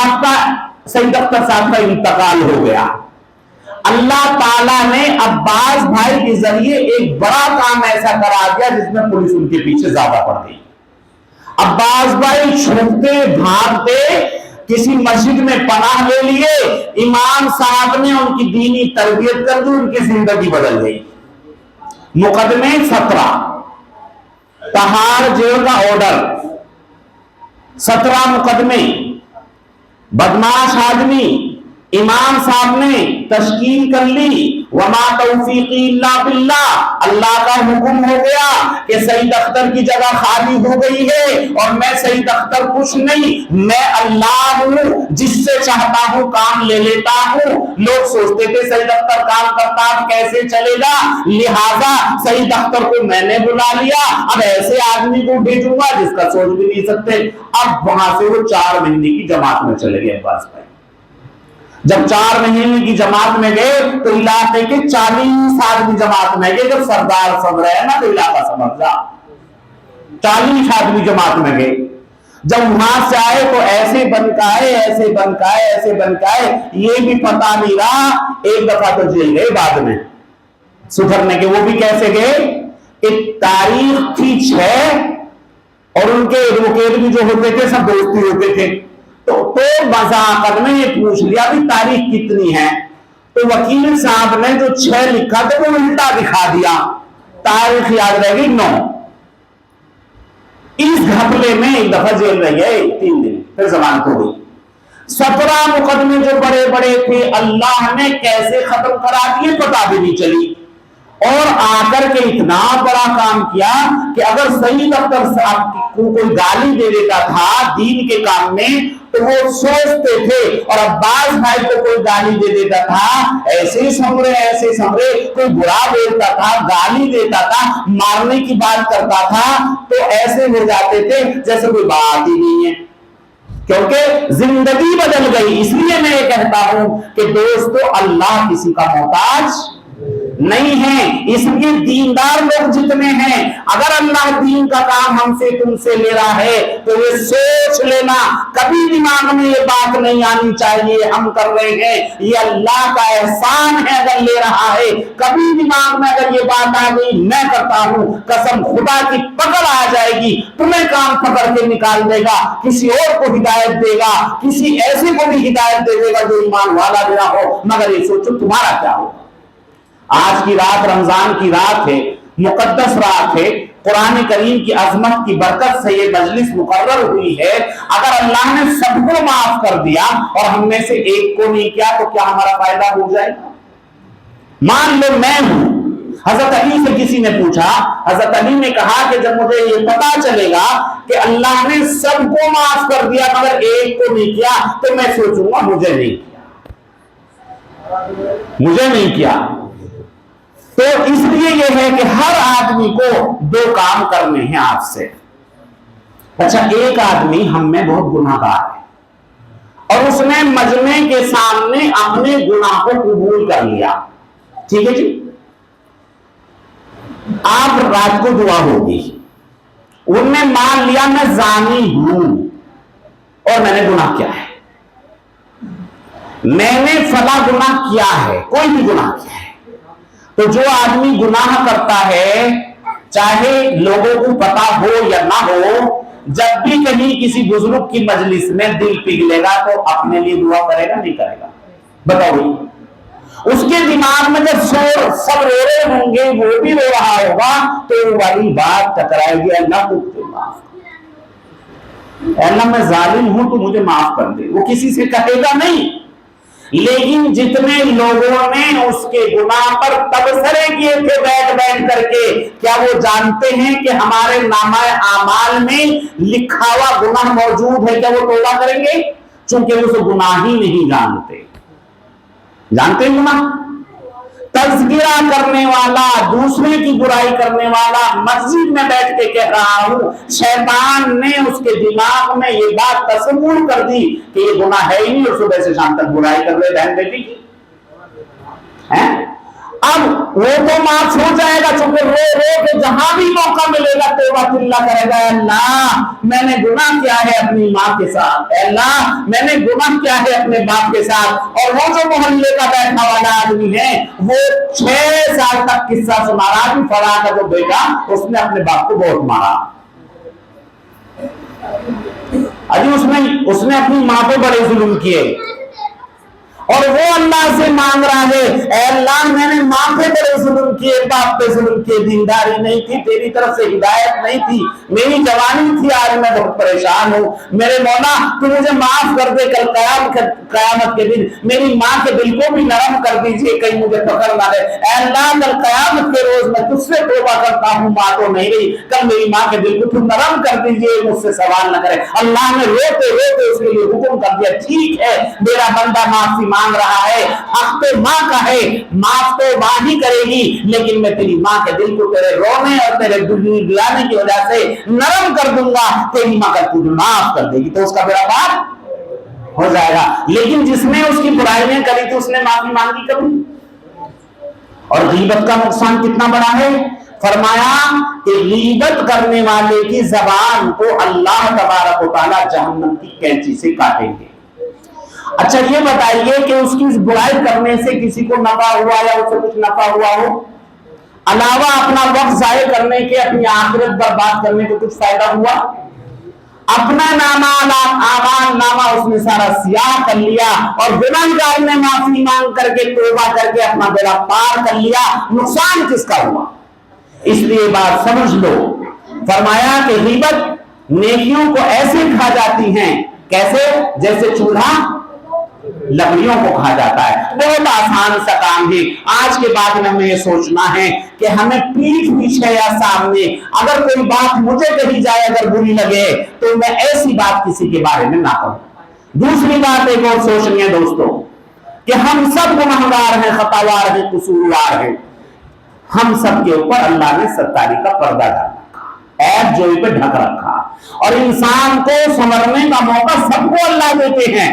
اختر صاحب کا انتقال ہو گیا. اللہ تعالیٰ نے عباس بھائی کے ذریعے ایک بڑا کام ایسا کرا دیا جس میں پولیس ان کے پیچھے زیادہ پڑ گئی. عباس بھائی چھوٹتے بھاگتے کسی مسجد میں پناہ لے لیے، امام صاحب نے ان کی دینی تربیت کر دی، ان کی زندگی بدل گئی. مقدمے 17، تہاڑ جیل کا آرڈر، 17 مقدمے، بدماش آدمی. امام صاحب نے تشکیل کر لی، وما توفیقی الا باللہ. اللہ کا حکم ہو گیا کہ سعید اختر کی جگہ خالی ہو گئی ہے اور میں سعید اختر کچھ نہیں، میں اللہ ہوں، جس سے چاہتا ہوں کام لے لیتا ہوں. لوگ سوچتے تھے سعید اختر کام کرتا اب کیسے چلے گا، لہذا سعید اختر کو میں نے بلا لیا، اب ایسے آدمی کو بھیجوں گا جس کا سوچ بھی نہیں سکتے. اب وہاں سے وہ 4 مہینے کی جماعت میں چلے گئے عباس بھائی. جب 4 مہینے کی جماعت میں گئے تو علاقے کے 40 آدمی جماعت میں گئے. جب سردار سمجھ رہے ہیں نا تو علاقہ سمجھ جا. 40 آدمی جماعت میں گئے. جب وہاں سے آئے تو ایسے بنکائے ایسے بنکائے ایسے بنکائے، یہ بھی پتا نہیں رہا. ایک دفعہ تو جیل گئے بعد میں سدھرنے کے. وہ بھی کیسے گئے؟ ایک تاریخ تھی 6 اور ان کے ایڈوکیٹ بھی جو ہوتے تھے سب دوستی ہوتے تھے. تو مذاکر میں یہ پوچھ لیا بھی تاریخ کتنی ہے؟ تو وکیل صاحب نے جو 6 لکھا تھا وہ الٹا دکھا دیا، تاریخ یاد رہ گئی 9. اس گھپلے میں ایک دفعہ جیل رہ گئے 3 دن، پھر ضمانت ہو گئی. 17 مقدمے جو بڑے بڑے تھے اللہ نے کیسے ختم کرا دیے پتا بھی نہیں چلی. اور آ کر کے اتنا بڑا کام کیا کہ اگر سعید اختر صاحب کو کوئی گالی دے دیتا تھا دین کے کام میں تو وہ سوچتے تھے، اور عباس بھائی کو کوئی گالی دے دیتا تھا ایسے سمرے کوئی برا بولتا تھا، گالی دیتا تھا، مارنے کی بات کرتا تھا تو ایسے ہو جاتے تھے جیسے کوئی بات ہی نہیں ہے، کیونکہ زندگی بدل گئی. اس لیے میں یہ کہتا ہوں کہ دوستو اللہ کسی کا محتاج نہیں ہیں. اس لیے دیندار لوگ جتنے ہیں, اگر اللہ دین کا کام ہم سے تم سے لے رہا ہے تو یہ سوچ لینا, کبھی دماغ میں یہ بات نہیں آنی چاہیے ہم کر رہے ہیں یہ اللہ کا احسان ہے. اگر لے رہا ہے, کبھی دماغ میں اگر یہ بات آ گئی میں کرتا ہوں, قسم خدا کی پکڑ آ جائے گی, تمہیں کام پکڑ کے نکال دے گا, کسی اور کو ہدایت دے گا, کسی ایسے کو بھی ہدایت دے گا جو ایمان والا بھی نہ ہو. مگر یہ سوچو تمہارا کیا ہوگا. آج کی رات رمضان کی رات ہے, مقدس رات ہے, قرآن کریم کی عظمت کی برکت سے یہ مجلس مقرر ہوئی ہے. اگر اللہ نے سب کو معاف کر دیا اور ہم میں سے ایک کو نہیں کیا تو کیا ہمارا فائدہ ہو جائے گا؟ مان لو میں ہوں, حضرت علی سے کسی نے پوچھا, حضرت علی نے کہا کہ جب مجھے یہ پتا چلے گا کہ اللہ نے سب کو معاف کر دیا مگر ایک کو نہیں کیا تو میں سوچوں گا مجھے نہیں کیا. تو اس لیے یہ ہے کہ ہر آدمی کو دو کام کرنے ہیں آپ سے. اچھا, ایک آدمی ہم میں بہت گناہ گار ہے اور اس نے مجمع کے سامنے اپنے گناہ کو قبول کر لیا, ٹھیک ہے جی, آپ رات کو دعا ہوگی, ان نے مان لیا میں زانی ہوں اور میں نے گناہ کیا ہے, میں نے فلاں گناہ کیا ہے, کوئی بھی گناہ کیا ہے. تو جو آدمی گناہ کرتا ہے چاہے لوگوں کو پتا ہو یا نہ ہو, جب بھی کہیں کسی بزرگ کی مجلس میں دل پگھلے گا تو اپنے لیے دعا کرے گا نہیں کرے گا؟ بتاؤ. اس کے دماغ میں جب سب رو رہے ہوں گے وہ بھی رو رہا ہوگا تو وہی بات ٹکرائے گی, اللہ کو معاف, اللہ میں ظالم ہوں تو مجھے معاف کر دے. وہ کسی سے کہے گا نہیں, لیکن جتنے لوگوں نے اس کے گناہ پر تبصرے کیے تھے بیٹھ کر کے, کیا وہ جانتے ہیں کہ ہمارے نامہ اعمال میں لکھا ہوا گناہ موجود ہے؟ کیا وہ توبہ کریں گے؟ چونکہ وہ تو گناہ ہی نہیں جانتے ہیں گناہ. تذکرہ کرنے والا, دوسرے کی برائی کرنے والا مسجد میں بیٹھ کے کہہ رہا ہوں, شیطان نے اس کے دماغ میں یہ بات تصور کر دی کہ یہ گناہ ہے ہی نہیں اور صبح سے شام تک برائی کر رہے بہن بیٹی کی. اب وہ تو معاف ہو جائے گا چونکہ رو کے جہاں بھی موقع ملے گا توبہ اللہ کرے گا, اللہ میں نے گناہ کیا ہے اپنی ماں کے ساتھ, اللہ میں نے گناہ کیا ہے اپنے باپ کے ساتھ. اور وہ جو محلے کا بیٹھا والا آدمی ہے وہ 6 سال تک قصہ سنا رہا کہ فلاں کا جو بیٹا اس نے اپنے باپ کو بہت مارا, ابھی اس نے اپنی ماں پہ بڑے ظلم کیے اور وہ اللہ سے مانگ رہا ہے, اے اللہ میں نے ماں پہ بڑے ظلم کیے, باپ پہ ظلم کیے, دینداری نہیں تھی, تیری طرف سے ہدایت نہیں تھی, میری جوانی تھی, آج میں بہت پریشان ہوں, میرے مولا تو مجھے معاف کر دے, کل قیامت کے دن میری ماں کے دل کو بھی نرم کر دیجئے کہیں مجھے پکڑ نہ لے. اے اللہ کل قیامت کے روز میں تجھ سے توبہ کرتا ہوں, ماں تو نہیں رہی, کل میری ماں کے دل کو تو نرم کر دیجئے, مجھ سے سوال نہ کرے. اللہ نے روتے اس کے لیے حکم کر دیا, ٹھیک ہے میرا بندہ معافی مانگ رہا ہے, حق تو ماں کا ہے, معاف تو ماں ہی کرے گی, لیکن میں تیری ماں کے دل کو تیرے رونے اور تیرے گلانے کی وجہ سے نرم کر دوں گا, تیری ماں کا تجھے معاف کر دے گی تو اس کا بیڑا پار ہو جائے گا. لیکن جس نے اس کی برائیاں کری تھی اس نے معافی مانگی کبھی؟ اور غیبت کا نقصان کتنا بڑا ہے؟ فرمایا کہ غیبت کرنے والے کی زبان کو اللہ تبارک و تعالی جہنم کی کینچی سے کاٹیں گے. اچھا یہ بتائیے کہ اس کی برائی کرنے سے کسی کو نفع ہوا یا اسے کچھ نفع ہوا ہو؟ علاوہ اپنا وقت ضائع کرنے کے, اپنی آخرت برباد کرنے کے کچھ فائدہ ہوا؟ اپنا اعمال نامہ اس نے سارا سیاہ کر لیا اور گناہگار نے معافی مانگ کر کے توبہ کر کے اپنا بیڑا پار کر لیا, نقصان کس کا ہوا؟ اس لیے بات سمجھ لو. فرمایا کہ غیبت نیکیوں کو ایسے کھا جاتی ہیں, کیسے؟ جیسے چولہا لکڑیوں کو کھا جاتا ہے. بہت آسان سا کام ہے. آج کے بعد میں ہمیں یہ سوچنا ہے کہ ہمیں پیٹھ پیچھے یا سامنے اگر کوئی بات مجھے کہی جائے اگر بری لگے تو میں ایسی بات کسی کے بارے میں نہ کروں. دوسری بات ایک اور سوچنی ہے دوستوں کہ ہم سب گنہگار ہیں, خطاوار ہیں, قصوروار ہیں. ہم سب کے اوپر اللہ نے ستاری کا پردہ ڈال رکھا, عیب جوئی پہ ڈھک رکھا, اور انسان کو سنورنے کا موقع سب کو اللہ دیتے ہیں.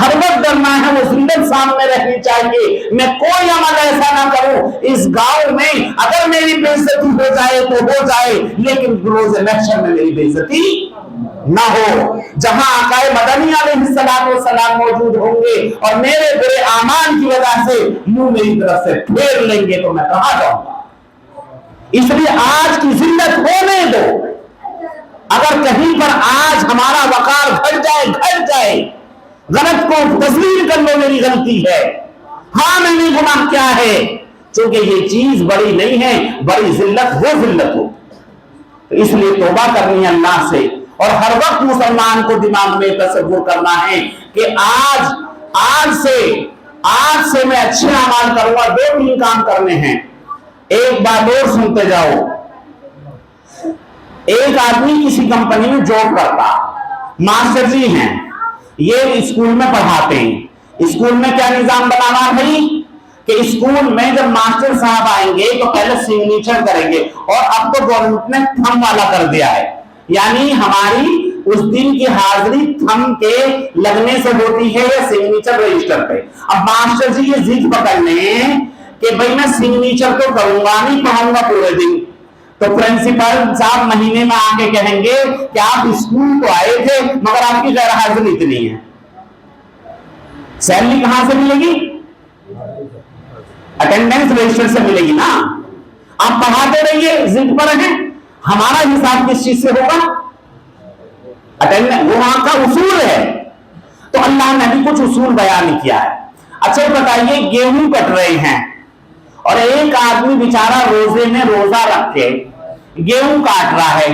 ہر وقت ڈرنا ہے، وہ ذلت سامنے رہنی چاہیے، میں کوئی عمل ایسا نہ کروں اس گاؤں میں اگر میری بے عزتی ہو جائے تو ہو جائے، لیکن روز محشر میں میری بے عزتی نہ ہو، جہاں آقا مدنی علیہ السلام موجود ہوں گے اور میرے برے اعمال کی وجہ سے منہ میری طرف سے پھیر لیں گے تو میں کہاں جاؤں گا؟ اس لیے آج کی ذلت ہونے دو، اگر کہیں پر آج ہمارا وقار گھٹ جائے، غلط کو تسلیم کر لو میری غلطی ہے، ہاں میں نے گناہ کیا ہے، چونکہ یہ چیز بڑی نہیں ہے، بڑی ذلت ہو، اس لیے توبہ کرنی ہے اللہ سے، اور ہر وقت مسلمان کو دماغ میں تصور کرنا ہے کہ آج سے میں اچھے اعمال کروں گا۔ 2-3 کام کرنے ہیں، ایک بات اور سنتے جاؤ۔ ایک آدمی کسی کمپنی میں جاب کرتا، ماسٹر جی ہیں، یہ اسکول میں پڑھاتے ہیں۔ اسکول میں کیا نظام بنانا بھائی کہ اسکول میں جب ماسٹر صاحب آئیں گے تو پہلے سگنیچر کریں گے، اور اب تو گورنمنٹ نے تھم والا کر دیا ہے، یعنی ہماری اس دن کی حاضری تھم کے لگنے سے ہوتی ہے یا سگنیچر رجسٹر پہ۔ اب ماسٹر جی یہ ضد پکڑ لیں کہ بھائی میں سگنیچر تو کروں گا نہیں، پڑھاؤں گا پورے دن، تو پرنسپل صاحب مہینے میں آ کے کہیں گے کہ آپ اسکول تو آئے تھے مگر آپ کی غیر حاضری اتنی ہے، سیلری کہاں سے ملے گی؟ اٹینڈنس رجسٹر سے ملے گی نا۔ آپ پڑھاتے رہیے، ضد پر ہیں، ہمارا حساب کس چیز سے ہوگا؟ اٹینڈنس، وہ وہاں کا اصول ہے، تو اللہ نے بھی کچھ اصول بیان کیا ہے۔ اچھا بتائیے، گیہوں کٹ رہے ہیں اور ایک آدمی بیچارہ روزے میں روزہ رکھ کے گیہوں کاٹ رہا ہے،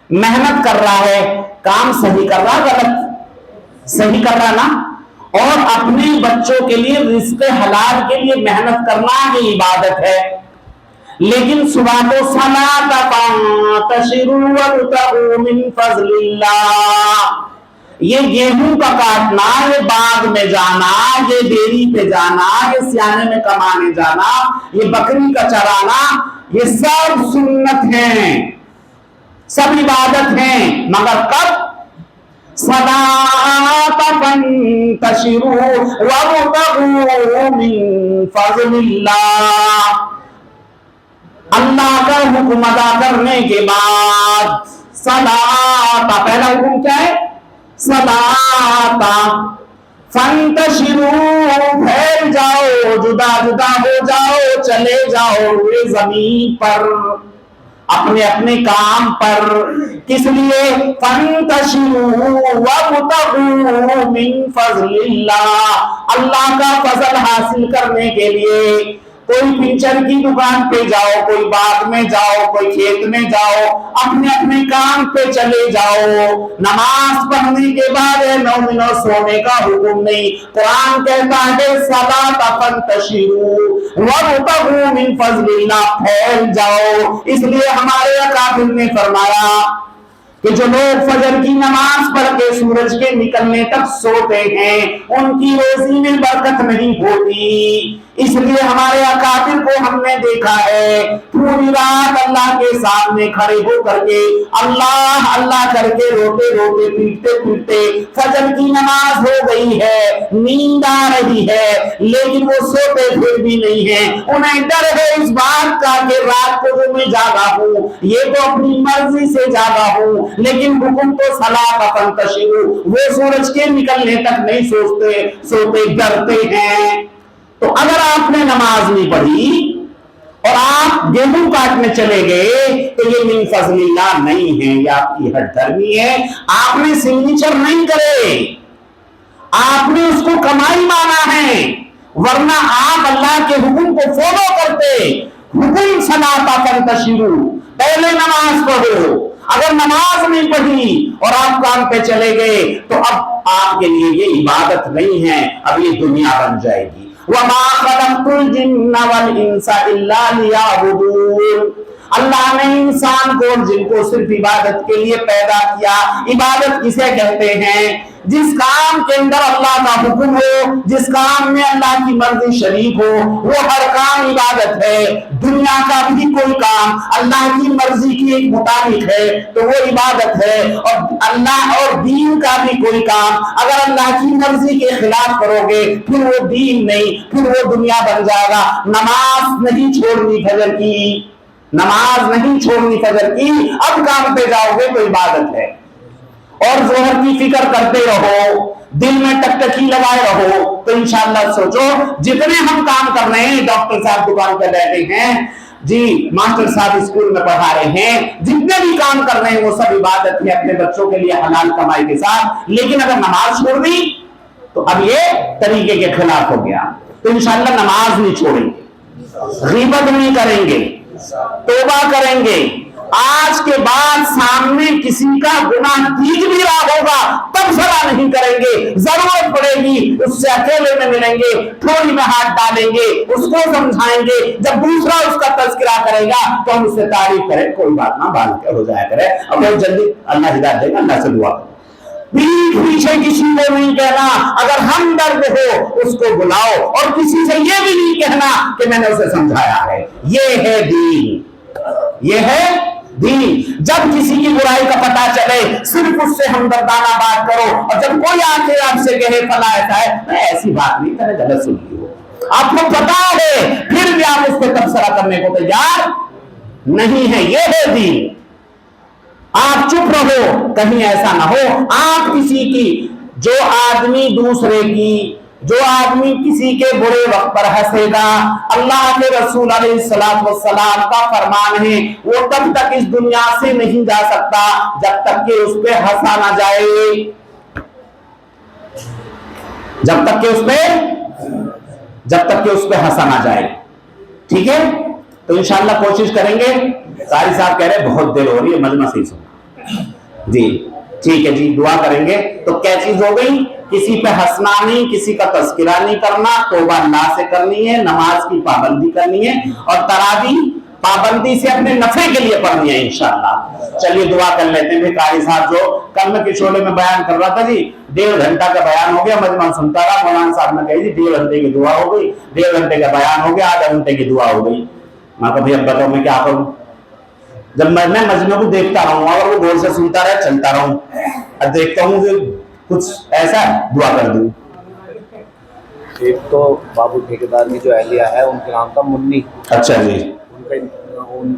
محنت کر رہا ہے، کام صحیح کر رہا، غلط صحیح کر رہا نا، اور اپنے بچوں کے لیے رزق حلال کے لیے محنت کرنا یہ عبادت ہے، لیکن صبح کو صلاۃ فانتشروا وابتغوا من فضل اللہ، یہ گیہوں کا کاٹنا، یہ باغ میں جانا، یہ ڈیری پہ جانا، یہ سیانے میں کمانے جانا، یہ بکری کا چرانا، یہ سب سنت ہیں، سب عبادت ہیں، مگر کب؟ صلاۃ فانتشروا وابتغوا من فضل اللہ، اللہ کا حکم ادا کرنے کے بعد صلاۃ، پہلا حکم کیا ہے؟ صلاۃ، فانتشروا، پھیل جاؤ، جدا جدا ہو جاؤ، چلے جاؤ زمین پر اپنے اپنے کام پر، کس لیے؟ فانتشروا وابتغوا من فضل اللہ، اللہ کا فضل حاصل کرنے کے لیے۔ کوئی پنچر کی دکان پہ جاؤ، کوئی باغ میں جاؤ، کوئی کھیت میں جاؤ، اپنے اپنے کام پہ چلے جاؤ، نماز پڑھنے کے بعد مومنوں سونے کا حکم نہیں، قرآن کہتا ہے صلاۃ فانتشروا وابتغوا من فضل اللہ، پھیل جاؤ۔ اس لیے ہمارے اکابر نے فرمایا کہ جو لوگ فجر کی نماز پڑھ کے سورج کے نکلنے تک سوتے ہیں ان کی روزی میں برکت نہیں ہوتی، اس لیے ہمارے اکابر کو ہم نے دیکھا ہے پوری رات اللہ کے سامنے کھڑے ہو کر کے اللہ اللہ کر کے روتے روتے پیٹتے پیٹتے فجر کی نماز ہو گئی ہے، نیند آ رہی ہے، لیکن وہ سوتے پھر بھی نہیں ہیں، انہیں ڈر ہے اس بات کا کہ رات کو جو میں جاگا ہوں یہ تو اپنی مرضی سے جاگا ہوں، لیکن حکم تو صلاۃ فانتشروا، وہ سورج کے نکلنے تک نہیں سوتے ڈرتے ہیں۔ تو اگر آپ نے نماز نہیں پڑھی اور آپ گیہوں کاٹنے چلے گئے تو یہ من فضل اللہ نہیں ہے، یہ آپ کی ہٹ دھرمی ہے، آپ نے سگنیچر نہیں کرے، آپ نے اس کو کمائی مانا ہے، ورنہ آپ اللہ کے حکم کو فالو کرتے، حکم صلاۃ فانتشروا، پہلے نماز پڑھو، اگر نماز نہیں پڑھی اور آپ کام پہ چلے گئے تو اب آپ کے لیے یہ عبادت نہیں ہے، اب یہ دنیا بن جائے گی۔ وَمَا خَلَقْتُ الْجِنَّ وَالْإِنسَ إِلَّا لِيَعْبُدُونَ، اللہ نے انسان کو اور جن کو صرف عبادت کے لیے پیدا کیا۔ عبادت کسے کہتے ہیں؟ جس کام کے اندر اللہ کا حکم ہو، جس کام میں اللہ کی مرضی شریک ہو، وہ ہر کام عبادت ہے۔ دنیا دنیا کا بھی کوئی کام اللہ کی مرضی کے مطابق ہے تو وہ عبادت ہے، اور اللہ اور دین کا بھی کوئی کام اگر اللہ کی مرضی کے خلاف کرو گے پھر وہ دین نہیں، پھر وہ دنیا بن جائے گا۔ نماز نہیں چھوڑنی فجر کی، نماز نہیں چھوڑنی فجر کی، اب کام پہ جاؤ گے تو عبادت ہے۔ اور ظہر کی فکر کرتے رہو، دل میں ٹکٹکی لگائے رہو، تو انشاءاللہ سوچو جتنے ہم کام کر رہے ہیں، ڈاکٹر صاحب دکان پہ بیٹھے ہیں جی، ماسٹر صاحب اسکول میں پڑھا رہے ہیں، جتنے بھی کام کر رہے ہیں وہ سب عبادت ہے اپنے بچوں کے لیے حلال کمائی کے ساتھ، لیکن اگر نماز چھوڑ دی تو اب یہ طریقے کے خلاف ہو گیا۔ تو انشاءاللہ نماز نہیں چھوڑیں گے، غیبت نہیں کریں گے، توبہ کریں گے۔ آج کے بعد سامنے کسی کا گناہ دیکھ بھی رہا ہوگا تب صلاح نہیں کریں گے، ضرورت پڑے گی اس سے اکیلے میں ملیں گے، تھوڑی میں ہاتھ ڈالیں گے، اس کو سمجھائیں گے، جب دوسرا اس کا تذکرہ کرے گا تو ہم اس سے تعریف کریں، کوئی بات نہ، باندھ کے ہو جایا کرے، اور بہت جلدی اللہ ہدایت دے گا، اللہ سے دعا کریں۔ پیٹھ پیچھے کسی کو نہیں کہنا، اگر ہمدرد ہو اس کو بلاؤ، اور کسی سے یہ بھی نہیں کہنا کہ میں نے اسے سمجھایا ہے۔ یہ ہے دین، یہ ہے دین۔ جب کسی کی برائی کا پتہ چلے صرف اس سے ہمدردانہ بات کرو، اور جب کوئی آ کے آپ سے کہے فلاں ایسا ہے، میں ایسی بات نہیں، میں نے غلط سن لی ہو، آپ کو پتا ہے، پھر بھی آپ اس پہ تبصرہ کرنے کو تیار نہیں ہے۔ یہ ہے دین۔ آپ چپ رہو، کہیں ایسا نہ ہو آپ کسی کی، جو آدمی دوسرے کی، جو آدمی کسی کے برے وقت پر ہنسے گا، اللہ کے رسول علیہ السلام کا فرمان ہے وہ تب تک اس دنیا سے نہیں جا سکتا جب تک کہ اس پہ ہنسا نہ جائے، جب تک کہ اس پہ ہنسا نہ جائے۔ ٹھیک ہے، تو انشاءاللہ کوشش کریں گے۔ قاری صاحب کہہ رہے بہت دیر ہو رہی ہے، مجمع سے ہی سنو جی، ٹھیک ہے جی، دعا کریں گے۔ تو کیا چیز ہو گئی؟ کسی پہ ہنسنا نہیں، کسی کا تذکرہ نہیں کرنا، توبہ اللہ سے کرنی ہے، نماز کی پابندی کرنی ہے، اور تراویح پابندی سے اپنے نفع کے لیے پڑھنی ہے انشاءاللہ۔ چلیے دعا کر لیتے ہیں۔ قاری صاحب جو کل کے شعلے میں بیان کر رہا تھا جی، 1.5 گھنٹہ کا بیان ہو گیا، مجمع سنتا رہا، مولانا صاحب نے کہا جی 1.5 گھنٹے کی دعا ہو گئی، 1.5 گھنٹے کا بیان ہو گیا، آدھا گھنٹے کی دعا ہو گئی۔ میں کہا اب بتاؤ میں کیا کروں؟ جب میں مجمع کو دیکھتا رہوں، اگر وہ غور سے سنتا رہے چلتا رہوں، اب دیکھتا ہوں کہ کچھ ایسا دعا کر دوں۔ ایک تو بابو ٹھیکیدار کی جو اہلیہ ہے ان کے نام کا منی، اچھا جی، ان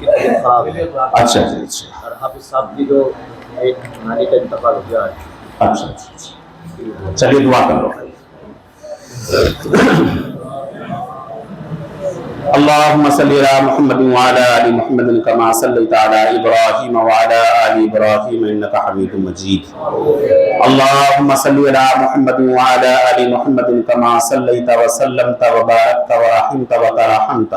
کی طبیعت خراب ہے۔ اچھا جی، اچھا اور حافظ صاحب کی جو ایک نانی کا انتقال ہو گیا ہے۔ اچھا اچھا، چلیے دعا کر لو۔ اللهم صل على محمد وعلى ال محمد كما صليت على ابراهيم وعلى ال ابراهيم انك حميد مجيد۔ اللهم صل على محمد وعلى ال محمد كما صليت وسلمت وباركت ورحمت وترحمت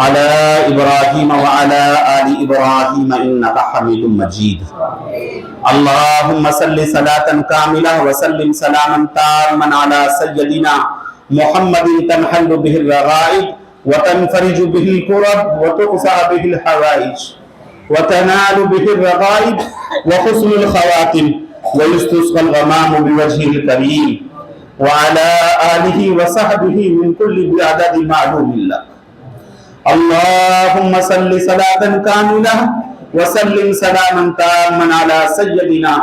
على ابراهيم وعلى ال ابراهيم انك حميد مجيد۔ اللهم صل صلاة كاملة وسلم سلاما تاما على سيدنا محمد تنحل به الرغائب وتنفرج به الكرب وتقضى به الحوائج وتنال به الرغائب وحسن الخواتم ويستسقى الغمام بوجهه الكريم وعلى آله وصحبه من كل بعدد معلوم الله۔ اللهم صل صلاة كاملة وسلم سلاما تاما على سيدنا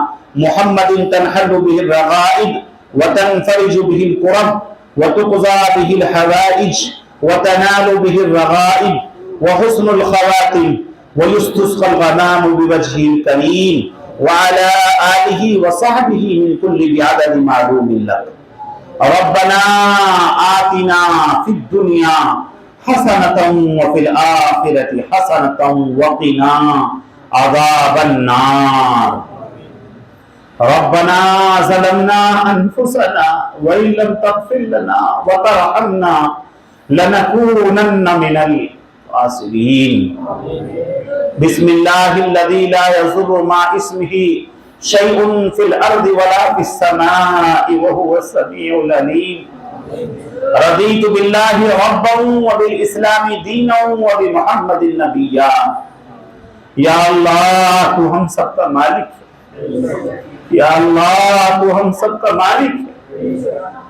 محمد تنحل به الرغائب وتنفرج به الكرب وتقضى به الحوائج وتنال به الرغائب وحسن الخواتم ويستسقى الغمام بوجهه الكريم وعلى آله وصحبه من كل بعدد معلوم لك۔ ربنا آتنا في الدنيا حسنة وفي الآخرة حسنة وقنا عذاب النار۔ ربنا ظلمنا انفسنا وان لم تغفر لنا وترحمنا لنكونن من الخاسرين۔ بسم الله الذي لا يضر مع اسمه شيء في الارض ولا في السماء وهو السميع العليم۔ رضيت بالله ربا وبالاسلام دينا وبمحمد نبيا۔ یا اللہ تو ہم سب کا مالک ہے، یا اللہ تو ہم سب کا مالک ہے،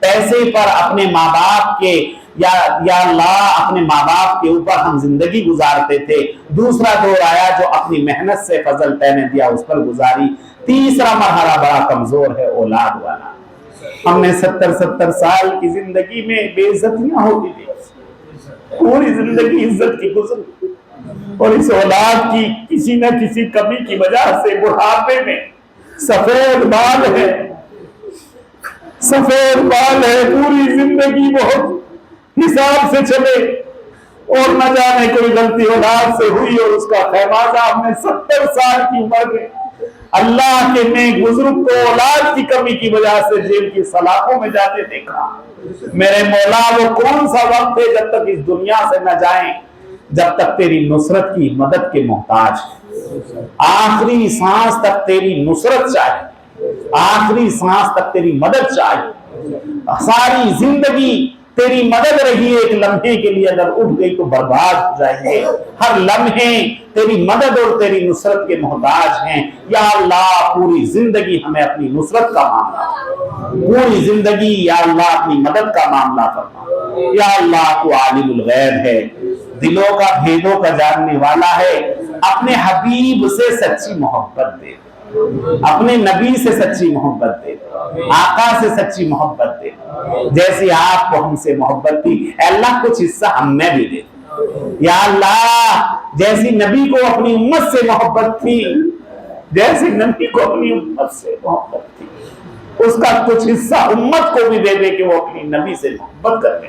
پیسے پر اپنے ماں باپ کے یا اللہ اپنے ماں باپ کے اوپر ہم زندگی گزارتے تھے. دوسرا دور آیا جو اپنی محنت سے فضل تے نے دیا اس پر گزاری. تیسرا مرحلہ بڑا کمزور ہے اولاد والا. ہم نے 70 سال کی زندگی میں بے عزتیاں ہوتی تھی, پوری زندگی عزت کی گزری, اور اس اولاد کی کسی نہ کسی کمی کی وجہ سے بڑھاپے میں سفید بال ہے, سفید بال ہے, پوری زندگی بہت حساب سے چلے اور نہ جانے کوئی غلطی اولاد سے ہوئی اور اس کا خمیازہ ہم نے 70 سال کی عمر میں اللہ کے نیک بزرگ کو اولاد کی کمی کی وجہ سے جیل کی سلاخوں میں جاتے دیکھا. میرے مولا وہ کون سا وقت ہے جب تک اس دنیا سے نہ جائیں جب تک تیری نصرت کی مدد کے محتاج ہے. آخری سانس تک تیری نصرت چاہیے, آخری سانس تک تیری مدد چاہیے. ساری زندگی تیری مدد رہی, ایک لمحے کے لیے اگر اٹھ گئی تو برباد ہو جائیں گے. ہر لمحے تیری مدد اور تیری نصرت کے محتاج ہیں. یا اللہ پوری زندگی ہمیں اپنی نصرت کا معاملہ, پوری زندگی یا اللہ اپنی مدد کا معاملہ فرما. یا اللہ تو عالم الغیب ہے, دلوں کا بھیدوں کا جاننے والا ہے. اپنے حبیب سے سچی محبت دے, اپنے نبی سے سچی محبت دے, آقا سے سچی محبت دے. جیسی آپ کو ہم سے محبت تھی اے اللہ کچھ حصہ ہم میں بھی دے. یا اللہ جیسی نبی کو اپنی امت سے محبت تھی, جیسی نبی کو اپنی امت سے محبت تھی, اس کا کچھ حصہ امت کو بھی دے دے کہ وہ اپنی نبی سے محبت کرنے.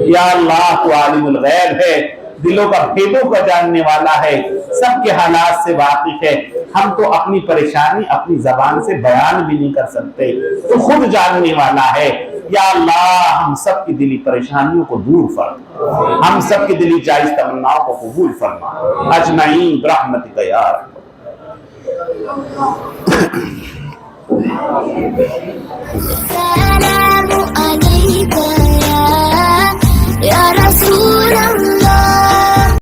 یا اللہ تو عالم الغیب ہے, دلوں کا بھیدوں کا جاننے والا ہے, سب کے حالات سے واقف ہے. ہم تو اپنی پریشانی اپنی زبان سے بیان بھی نہیں کر سکتے, تو خود جاننے والا ہے. یا اللہ ہم سب کی دلی پریشانیوں کو دور فرما, ہم سب کی دلی جائز تمناؤں کو قبول فرما. اجمعین برحمتک یا رحمت. السلام علیکم.